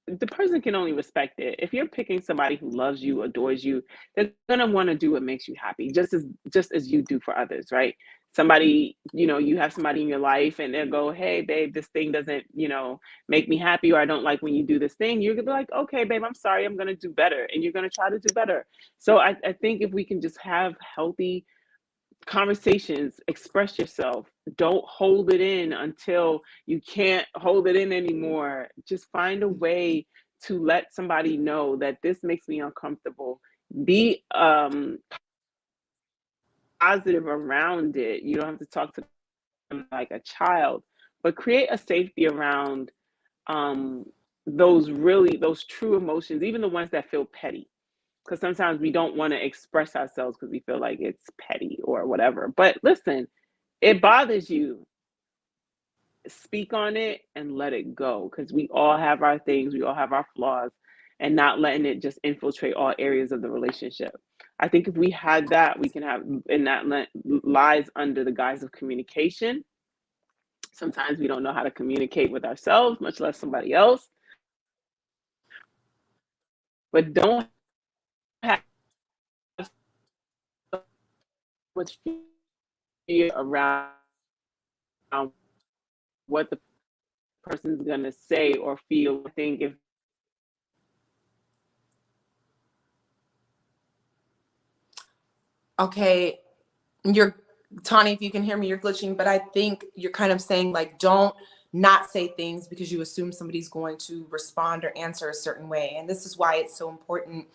the person can only respect it. If you're picking somebody who loves you, adores you, they're gonna want to do what makes you happy, just as you do for others, right? Somebody, you have somebody in your life and they'll go, hey babe, this thing doesn't, make me happy, or I don't like when you do this thing. You're gonna be like, okay babe, I'm sorry, I'm gonna do better, and you're gonna try to do better. So I think if we can just have healthy conversations, express yourself, don't hold it in until you can't hold it in anymore. Just find a way to let somebody know that this makes me uncomfortable. Be positive around it. You don't have to talk to them like a child, but create a safety around um those true emotions, even the ones that feel petty, because sometimes we don't want to express ourselves because we feel like it's petty or whatever. But listen, it bothers you, speak on it and let it go, because we all have our things, we all have our flaws, and not letting it just infiltrate all areas of the relationship. I think if we had that, we can have, and that lies under the guise of communication. Sometimes we don't know how to communicate with ourselves, much less somebody else. But don't have so much fear around what the person's gonna say or feel. I think if Okay, you're Tawny, if you can hear me, you're glitching, but I think you're kind of saying like don't not say things because you assume somebody's going to respond or answer a certain way. And this is why it's so important,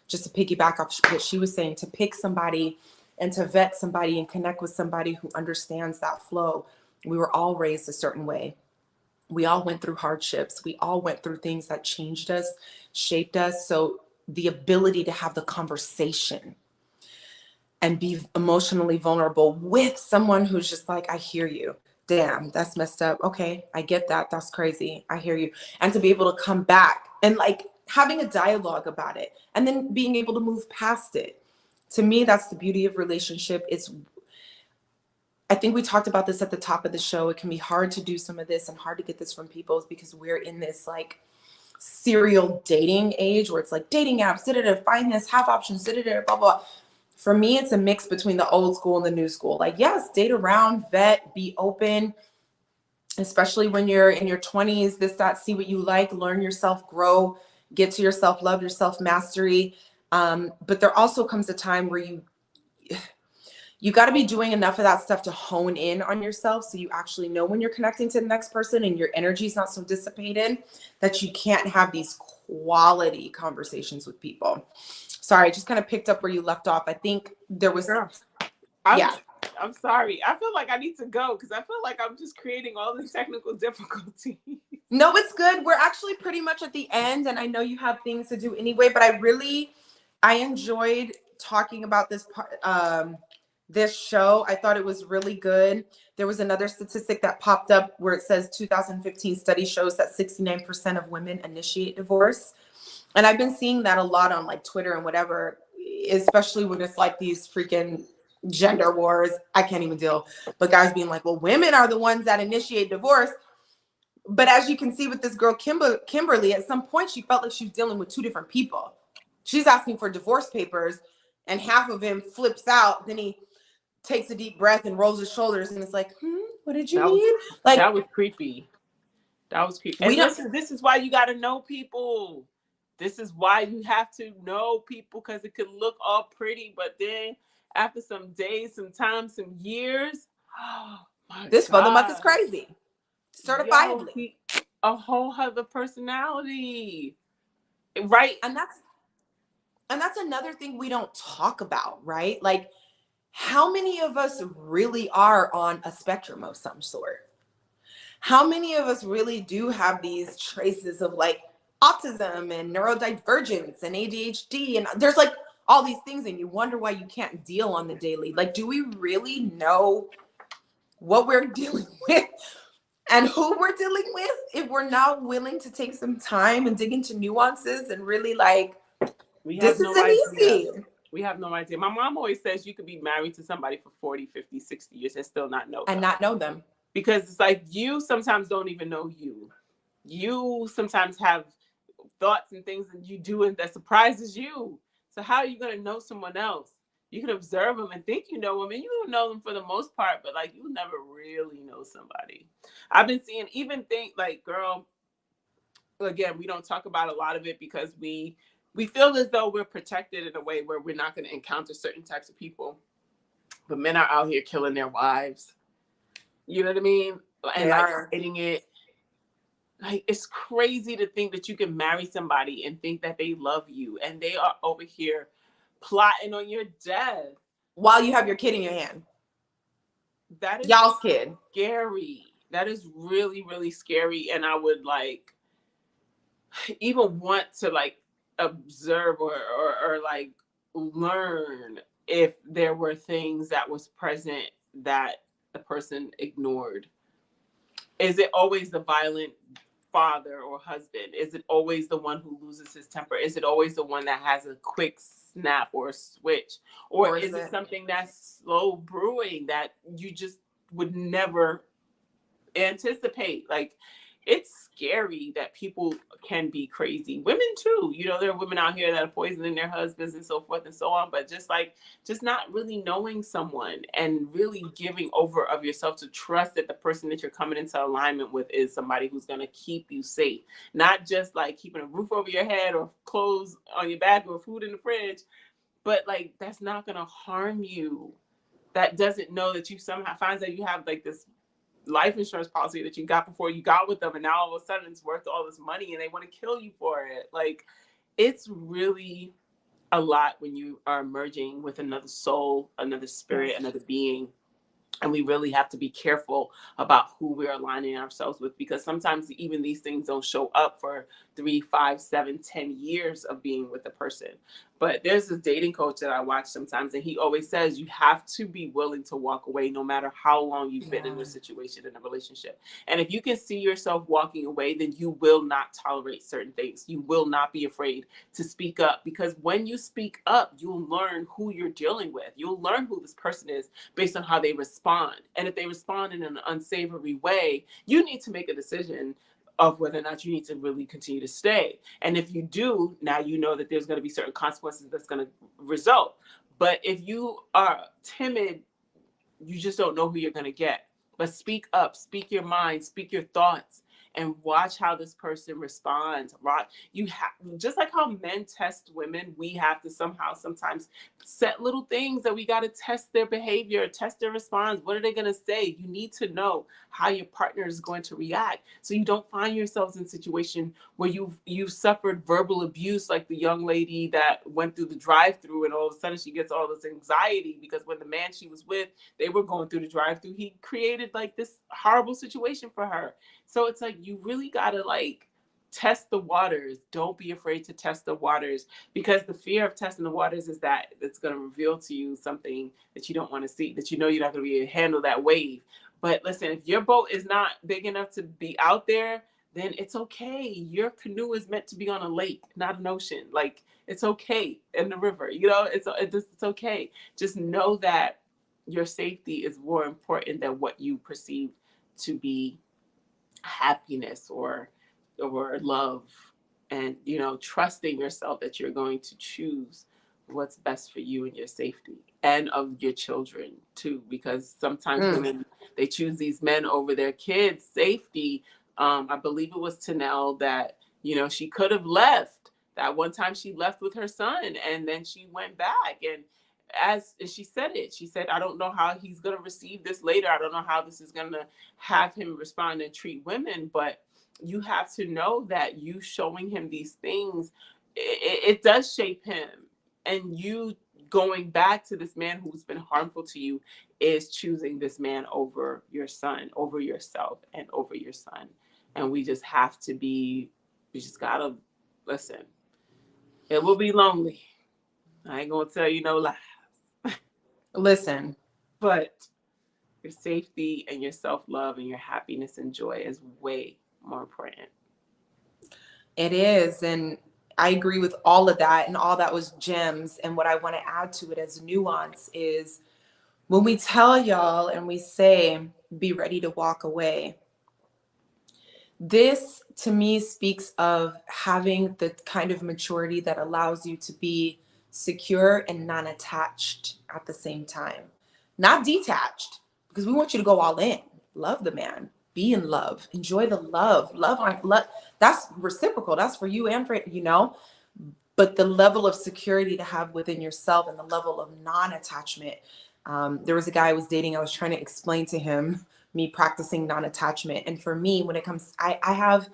just to piggyback off what she was saying, to pick somebody and to vet somebody and connect with somebody who understands that flow. We were all raised a certain way. We all went through hardships. We all went through things that changed us, shaped us. So the ability to have the conversation and be emotionally vulnerable with someone who's just like, I hear you. Damn, that's messed up. Okay, I get that. That's crazy. I hear you. And to be able to come back and like having a dialogue about it and then being able to move past it. To me, that's the beauty of relationship. I think we talked about this at the top of the show. It can be hard to do some of this and hard to get this from people because we're in this like serial dating age where it's like dating apps, find this, have options, blah, blah. For me, it's a mix between the old school and the new school. Like, yes, date around, vet, be open, especially when you're in your 20s, this, that, see what you like, learn yourself, grow, get to yourself, love yourself, mastery. But there also comes a time where you got to be doing enough of that stuff to hone in on yourself so you actually know when you're connecting to the next person and your energy is not so dissipated that you can't have these quality conversations with people. Sorry, I just kind of picked up where you left off. I think there was, girl, yeah. I'm sorry. I feel like I need to go because I feel like I'm just creating all this technical difficulty. No, it's good. We're actually pretty much at the end, and I know you have things to do anyway, but I enjoyed talking about this show. I thought it was really good. There was another statistic that popped up where it says 2015 study shows that 69% of women initiate divorce. And I've been seeing that a lot on like Twitter and whatever, especially when it's like these freaking gender wars. I can't even deal. But guys being like, well, women are the ones that initiate divorce. But as you can see with this girl, Kimberly, at some point she felt like she was dealing with two different people. She's asking for divorce papers and half of him flips out. Then he takes a deep breath and rolls his shoulders and it's like, what did you need? Like, that was creepy. That was creepy. And listen, this is why you got to know people. This is why you have to know people, because it could look all pretty, but then after some days, some time, some years, oh my this God. Fothermuck is crazy. Certifiably. A whole other personality. Right. And that's another thing we don't talk about, right? Like, how many of us really are on a spectrum of some sort? How many of us really do have these traces of like autism and neurodivergence and ADHD? And there's like all these things, and you wonder why you can't deal on the daily. Like, do we really know what we're dealing with? and who we're dealing with if we're not willing to take some time and dig into nuances and really like, We have this no isn't idea. easy. We have no idea. My mom always says you could be married to somebody for 40, 50, 60 years and still not know And them. not know them. Because it's like you sometimes don't even know you. You sometimes have thoughts and things that you do and that surprises you. So how are you going to know someone else? You can observe them and think you know them, and you don't know them for the most part, but like you never really know somebody. I've been seeing even think like, girl, again, we don't talk about a lot of it because we feel as though we're protected in a way where we're not going to encounter certain types of people. But men are out here killing their wives. You know what I mean? And They like are. hiding it. Like it's crazy to think that you can marry somebody and think that they love you and they are over here plotting on your death. While you have your kid in your hand. That is Y'all's kid. scary. That is really, really scary. And I would like even want to like observe or like learn if there were things that was present that the person ignored. Is it always the violent father or husband? Is it always the one who loses his temper? Is it always the one that has a quick snap or a switch? Or is it something that's slow brewing that you just would never anticipate? Like it's scary that people can be crazy. Women too. You know, there are women out here that are poisoning their husbands and so forth and so on. But just not really knowing someone and really giving over of yourself to trust that the person that you're coming into alignment with is somebody who's gonna keep you safe. Not just like keeping a roof over your head or clothes on your back or food in the fridge, but like that's not gonna harm you. That doesn't know that you somehow finds that you have like this life insurance policy that you got before you got with them, and now all of a sudden it's worth all this money and they want to kill you for it. Like it's really a lot when you are merging with another soul, another spirit, another being. And we really have to be careful about who we're aligning ourselves with, because sometimes even these things don't show up for 3, 5, 7, 10 years of being with the person. But there's this dating coach that I watch sometimes, and he always says you have to be willing to walk away no matter how long you've been in a situation, in a relationship. And if you can see yourself walking away, then you will not tolerate certain things. You will not be afraid to speak up, because when you speak up, you'll learn who you're dealing with. You'll learn who this person is based on how they respond. And if they respond in an unsavory way, you need to make a decision of whether or not you need to really continue to stay. And if you do, now you know that there's going to be certain consequences that's going to result. But if you are timid, you just don't know who you're going to get. But speak up, speak your mind, speak your thoughts, and watch how this person responds. Right? You have, just like how men test women, we have to somehow sometimes set little things that we got to test their behavior, test their response. What are they going to say? You need to know how your partner is going to react, so you don't find yourselves in a situation where you've suffered verbal abuse, like the young lady that went through the drive-through, and all of a sudden she gets all this anxiety because when the man she was with, they were going through the drive-through, he created like this horrible situation for her. So it's like you really gotta like test the waters. Don't be afraid to test the waters, because the fear of testing the waters is that it's going to reveal to you something that you don't want to see, that you know you're not going to be able to handle that wave. But listen, if your boat is not big enough to be out there, then it's okay. Your canoe is meant to be on a lake, not an ocean. Like it's okay in the river. You know, it's okay. Just know that your safety is more important than what you perceive to be happiness or love. And you know, trusting yourself that you're going to choose what's best for you and your safety and of your children too, because sometimes women, they choose these men over their kids' safety. I believe it was Tanel that, you know, she could have left. That one time she left with her son and then she went back, and as she said it, she said, I don't know how he's going to receive this later. I don't know how this is going to have him respond and treat women. But you have to know that you showing him these things, it does shape him. And you going back to this man who's been harmful to you is choosing this man over your son, over yourself, and over your son. And we just have to be, we just got to listen. It will be lonely. I ain't going to tell you no lie. Listen, But Your safety and your self-love and your happiness and joy is way more important. It is. And I agree with all of that. And all that was gems. And what I want to add to it as nuance is when we tell y'all and we say, be ready to walk away, this to me speaks of having the kind of maturity that allows you to be secure and non-attached at the same time. Not detached, because we want you to go all in. Love the man. Be in love. Enjoy the love. Love on love. That's reciprocal. That's for you and for. But the level of security to have within yourself and the level of non-attachment. There was a guy I was dating. I was trying to explain to him me practicing non-attachment. And for me, when it comes, I have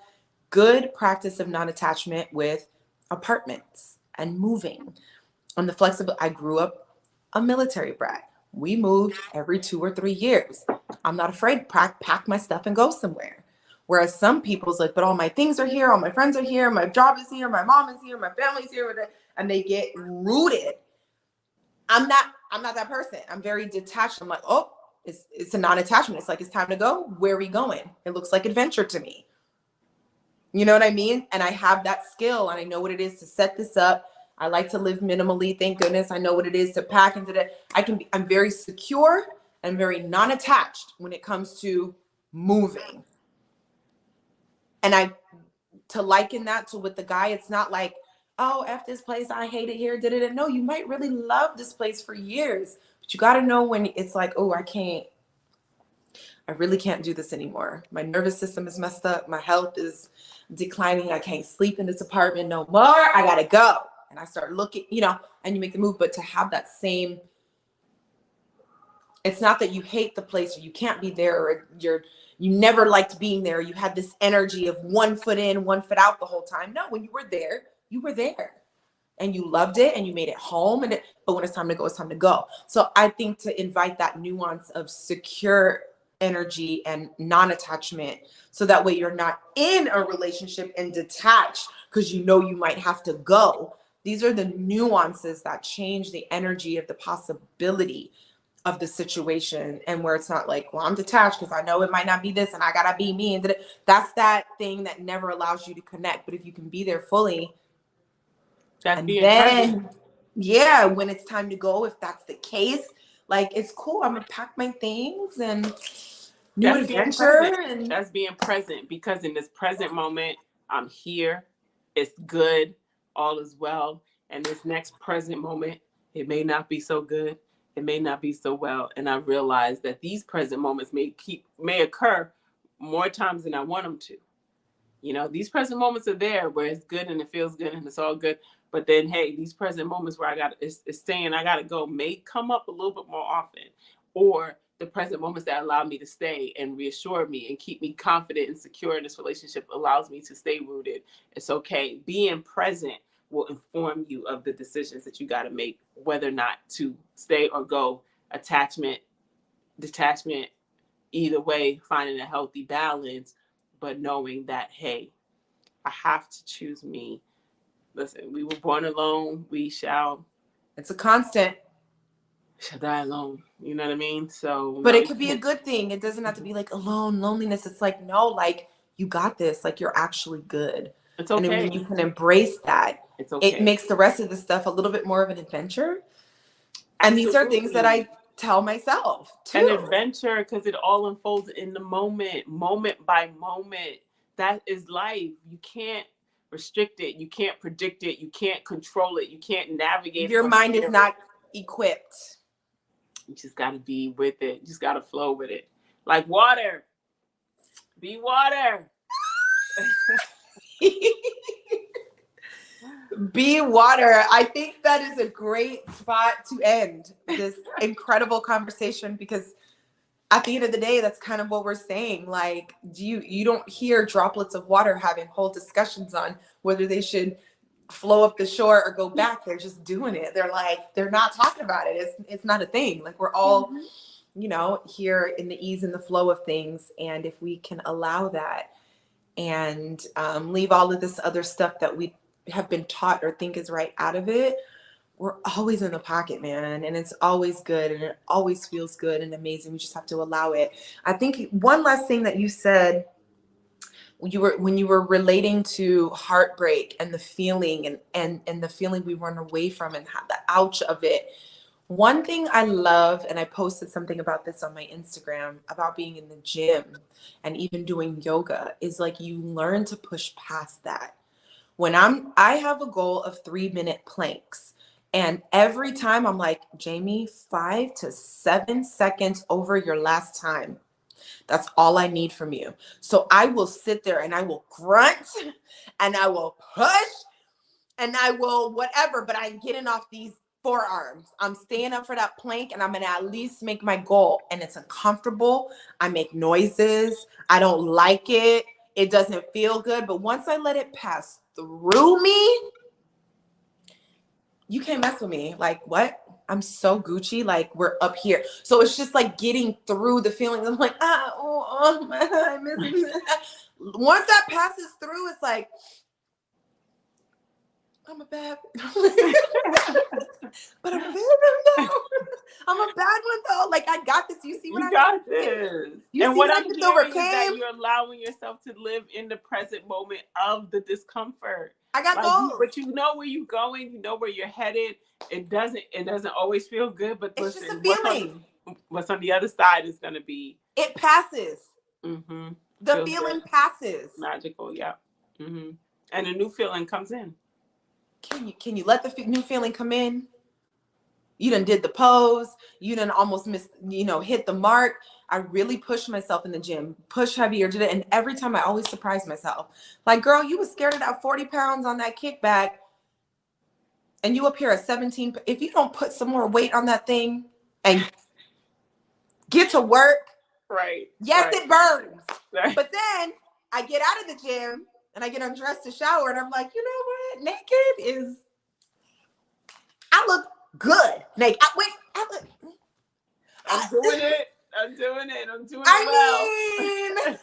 good practice of non-attachment with apartments and moving. On the flexible, I grew up a military brat. We moved every 2 or 3 years. I'm not afraid to pack my stuff and go somewhere. Whereas some people's like, but all my things are here, all my friends are here, my job is here, my mom is here, my family's here, and they get rooted. I'm not that person. I'm very detached. I'm like, oh, it's a non-attachment. It's like, it's time to go. Where are we going? It looks like adventure to me. You know what I mean? And I have that skill and I know what it is to set this up. I like to live minimally. Thank goodness. I know what it is to pack into that. I'm very secure and very non-attached when it comes to moving. And to liken that to with the guy, it's not like, oh, F this place, I hate it here, No, you might really love this place for years, but you got to know when it's like, oh, I really can't do this anymore. My nervous system is messed up. My health is declining. I can't sleep in this apartment no more. I got to go. And I start looking, and you make the move. But to have that same, it's not that you hate the place or you can't be there or you never liked being there. You had this energy of 1 foot in, 1 foot out the whole time. No, when you were there, you were there. And you loved it and you made it home. But when it's time to go, it's time to go. So I think to invite that nuance of secure energy and non-attachment, so that way you're not in a relationship and detached because you might have to go. These are the nuances that change the energy of the possibility of the situation, and where it's not like, well, I'm detached because I know it might not be this and I gotta be me. And that's that thing that never allows you to connect. But if you can be there fully, that's and being then present. yeah, when it's time to go, if that's the case, like, it's cool. I'm gonna pack my things and new That's being adventure. present. And That's being present, because in this present moment, I'm here. It's good. All is well. And this next present moment, it may not be so good. It may not be so well. And I realize that these present moments may occur more times than I want them to. These present moments are there where it's good and it feels good and it's all good. But then, hey, these present moments where it's saying I got to go may come up a little bit more often. Or the present moments that allow me to stay and reassure me and keep me confident and secure in this relationship allows me to stay rooted. It's okay. Being present will inform you of the decisions that you got to make, whether or not to stay or go. Attachment, detachment, either way, finding a healthy balance, but knowing that, hey, I have to choose me. Listen, we were born alone. it's a constant. Shall die alone. You know what I mean? So, But no, it you could be a can't. good thing. It doesn't have to be like alone, loneliness. It's like, no, like, you got this. Like, you're actually good. It's And then okay. when you can embrace that, It's it okay. makes the rest of the stuff a little bit more of an adventure. And these are things that Absolutely. I tell myself An too. adventure, because it all unfolds in the moment by moment. That is life. You can't restrict it. You can't predict it. You can't control it. You can't navigate Your from mind is here. not equipped. You just got to be with it. You just got to flow with it. Like water. Be water. Be water. I think that is a great spot to end this incredible conversation, because at the end of the day, that's kind of what we're saying. Like, you don't hear droplets of water having whole discussions on whether they should flow up the shore or go back. They're just doing it. They're not talking about it. It's not a thing. Like, we're all, here in the ease and the flow of things. And if we can allow that and leave all of this other stuff that we have been taught or think is right out of it, we're always in the pocket, man. And it's always good and it always feels good and amazing. We just have to allow it. I think one last thing that you said when you were relating to heartbreak and the feeling and the feeling we run away from and the ouch of it. One thing I love, and I posted something about this on my Instagram about being in the gym and even doing yoga, is like you learn to push past that. I have a goal of 3-minute planks. And every time I'm like, Jamie, 5 to 7 seconds over your last time. That's all I need from you. So I will sit there and I will grunt and I will push and I will whatever, but I'm getting off these forearms. I'm staying up for that plank and I'm going to at least make my goal. And it's uncomfortable. I make noises. I don't like it. It doesn't feel good. But once I let it pass through me, you can't mess with me. Like, what? I'm so Gucci. Like, we're up here. So it's just like getting through the feelings. I'm like, I miss you. Once that passes through, it's like, I'm a bad, but I'm a bad one though. I'm a bad one though. Like, I got this. You see what I got this. You and see what what I'm I just hearing overcame? is that you're allowing yourself to live in the present moment of the discomfort. I got goals. But you know where you're going. You know where you're headed. It doesn't always feel good, but it's listen, just a feeling. What's on the other side is going to be. It passes. Mm-hmm. The Feels feeling good. passes. Magical, yeah. Mm-hmm. And a new feeling comes in. Can you let the new feeling come in? You done did the pose. You done almost hit the mark. I really pushed myself in the gym, push heavier, did it. And every time I always surprise myself. Like, girl, you was scared of that 40 pounds on that kickback. And you up here at 17. If you don't put some more weight on that thing and get to work. Right. Yes, right. it burns. Right. But then I get out of the gym and I get undressed to shower. And I'm like, you know what? Naked is, I look good. Naked. I'm doing it. I'm doing it well.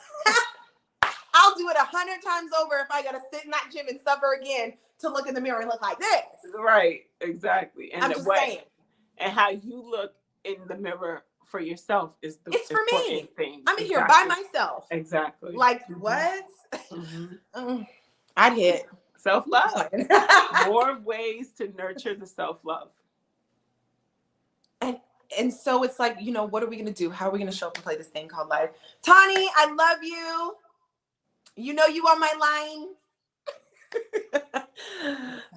I'll do it 100 times over if I gotta sit in that gym and suffer again to look in the mirror and look like this. Right, exactly. And I'm just saying. And how you look in the mirror for yourself is the it's for me. thing. I'm in here by myself. Exactly. Like, what? I'd hit. Self-love. More ways to nurture the self-love. And so it's like, what are we going to do? How are we going to show up and play this thing called life? Tani, I love you. You know you on my line.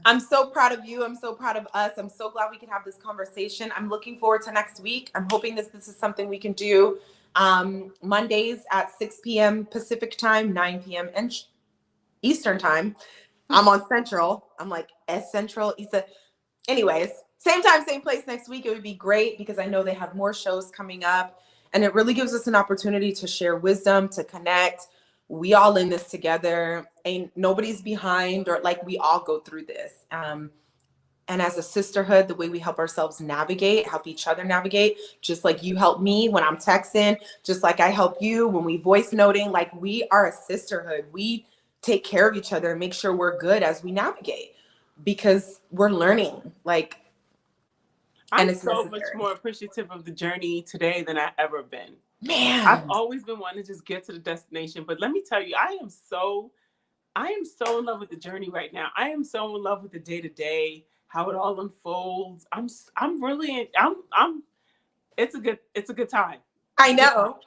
I'm so proud of you. I'm so proud of us. I'm so glad we can have this conversation. I'm looking forward to next week. I'm hoping this is something we can do Mondays at 6 p.m. Pacific time, 9 p.m. and Eastern time. I'm on Central. I'm like Central, Eastern. Anyways, same time, same place next week. It would be great because I know they have more shows coming up. And it really gives us an opportunity to share wisdom, to connect. We all in this together. Ain't nobody's behind, or like we all go through this. And as a sisterhood, the way we help ourselves navigate, help each other navigate, just like you help me when I'm texting, just like I help you when we voice noting, like we are a sisterhood. We take care of each other and make sure we're good as we navigate because we're learning. I'm so much more appreciative of the journey today than I've ever been. Man, I've always been wanting to just get to the destination, but let me tell you, I am so in love with the journey right now. I am so in love with the day to day, how it all unfolds. I'm really it's a good time. I know.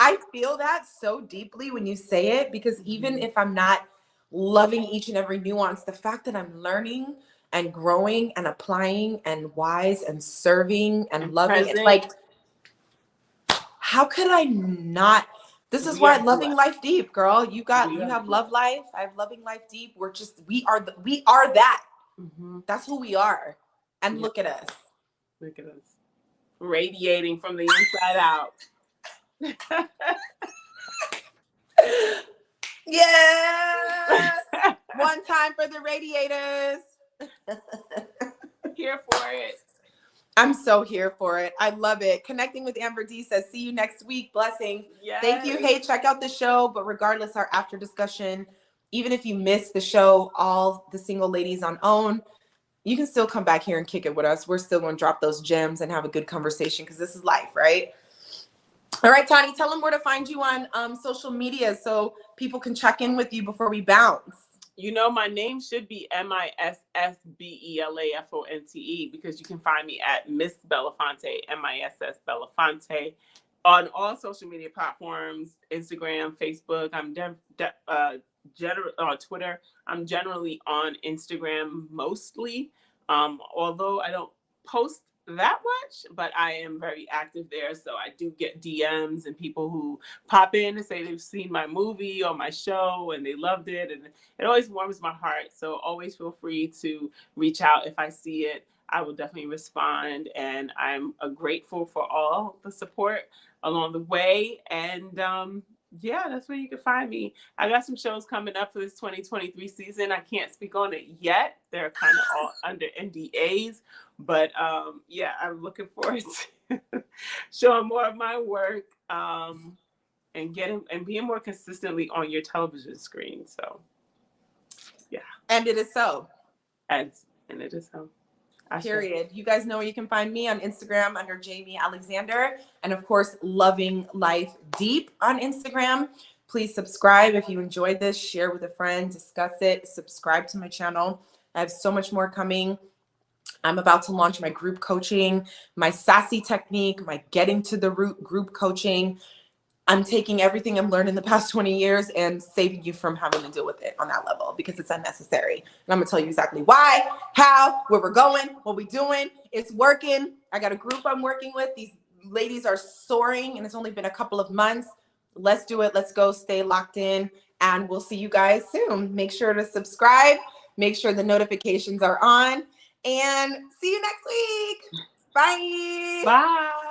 I feel that so deeply when you say it, because even if I'm not loving each and every nuance, the fact that I'm learning and growing and applying and wise and serving and loving, present. it's like, how could I not? This is why loving life deep, girl. You have love life. I have loving life deep. We are that. Mm-hmm. That's who we are. And look at us. Look at us. Radiating from the inside out. Yes. One time for the radiators. Here for it. I'm so here for it. I love it. Connecting with Amber D says, see you next week. Blessings. Yes. Thank you. Hey, check out the show. But regardless, our after discussion, even if you missed the show, all the single ladies on OWN, you can still come back here and kick it with us. We're still going to drop those gems and have a good conversation because this is life, right? All right, Tani, tell them where to find you on social media so people can check in with you before we bounce. You know, my name should be MISSBELAFONTE because you can find me at Miss Belafonte, MISS Belafonte, on all social media platforms, Instagram, Facebook. I'm Twitter. I'm generally on Instagram mostly, although I don't post that much, but I am very active there. So I do get DMs and people who pop in and say they've seen my movie or my show and they loved it. And it always warms my heart. So always feel free to reach out if I see it. I will definitely respond. And I'm grateful for all the support along the way. And yeah, that's where you can find me. I got some shows coming up for this 2023 season. I can't speak on it yet. They're kind of all under NDAs. But yeah, I'm looking forward to showing more of my work and being more consistently on your television screen. So yeah. And it is so. And it is so. Period. You guys know where you can find me on Instagram under Jamie Alexander. And of course, Loving Life Deep on Instagram. Please subscribe if you enjoyed this. Share with a friend. Discuss it. Subscribe to my channel. I have so much more coming. I'm about to launch my group coaching, my sassy technique, my getting to the root group coaching. I'm taking everything I've learned in the past 20 years and saving you from having to deal with it on that level because it's unnecessary. And I'm gonna tell you exactly why, how, where we're going, what we're doing. It's working. I got a group I'm working with. These ladies are soaring and it's only been a couple of months. Let's do it. Let's go. Stay locked in and we'll see you guys soon. Make sure to subscribe. Make sure the notifications are on and see you next week. Bye. Bye.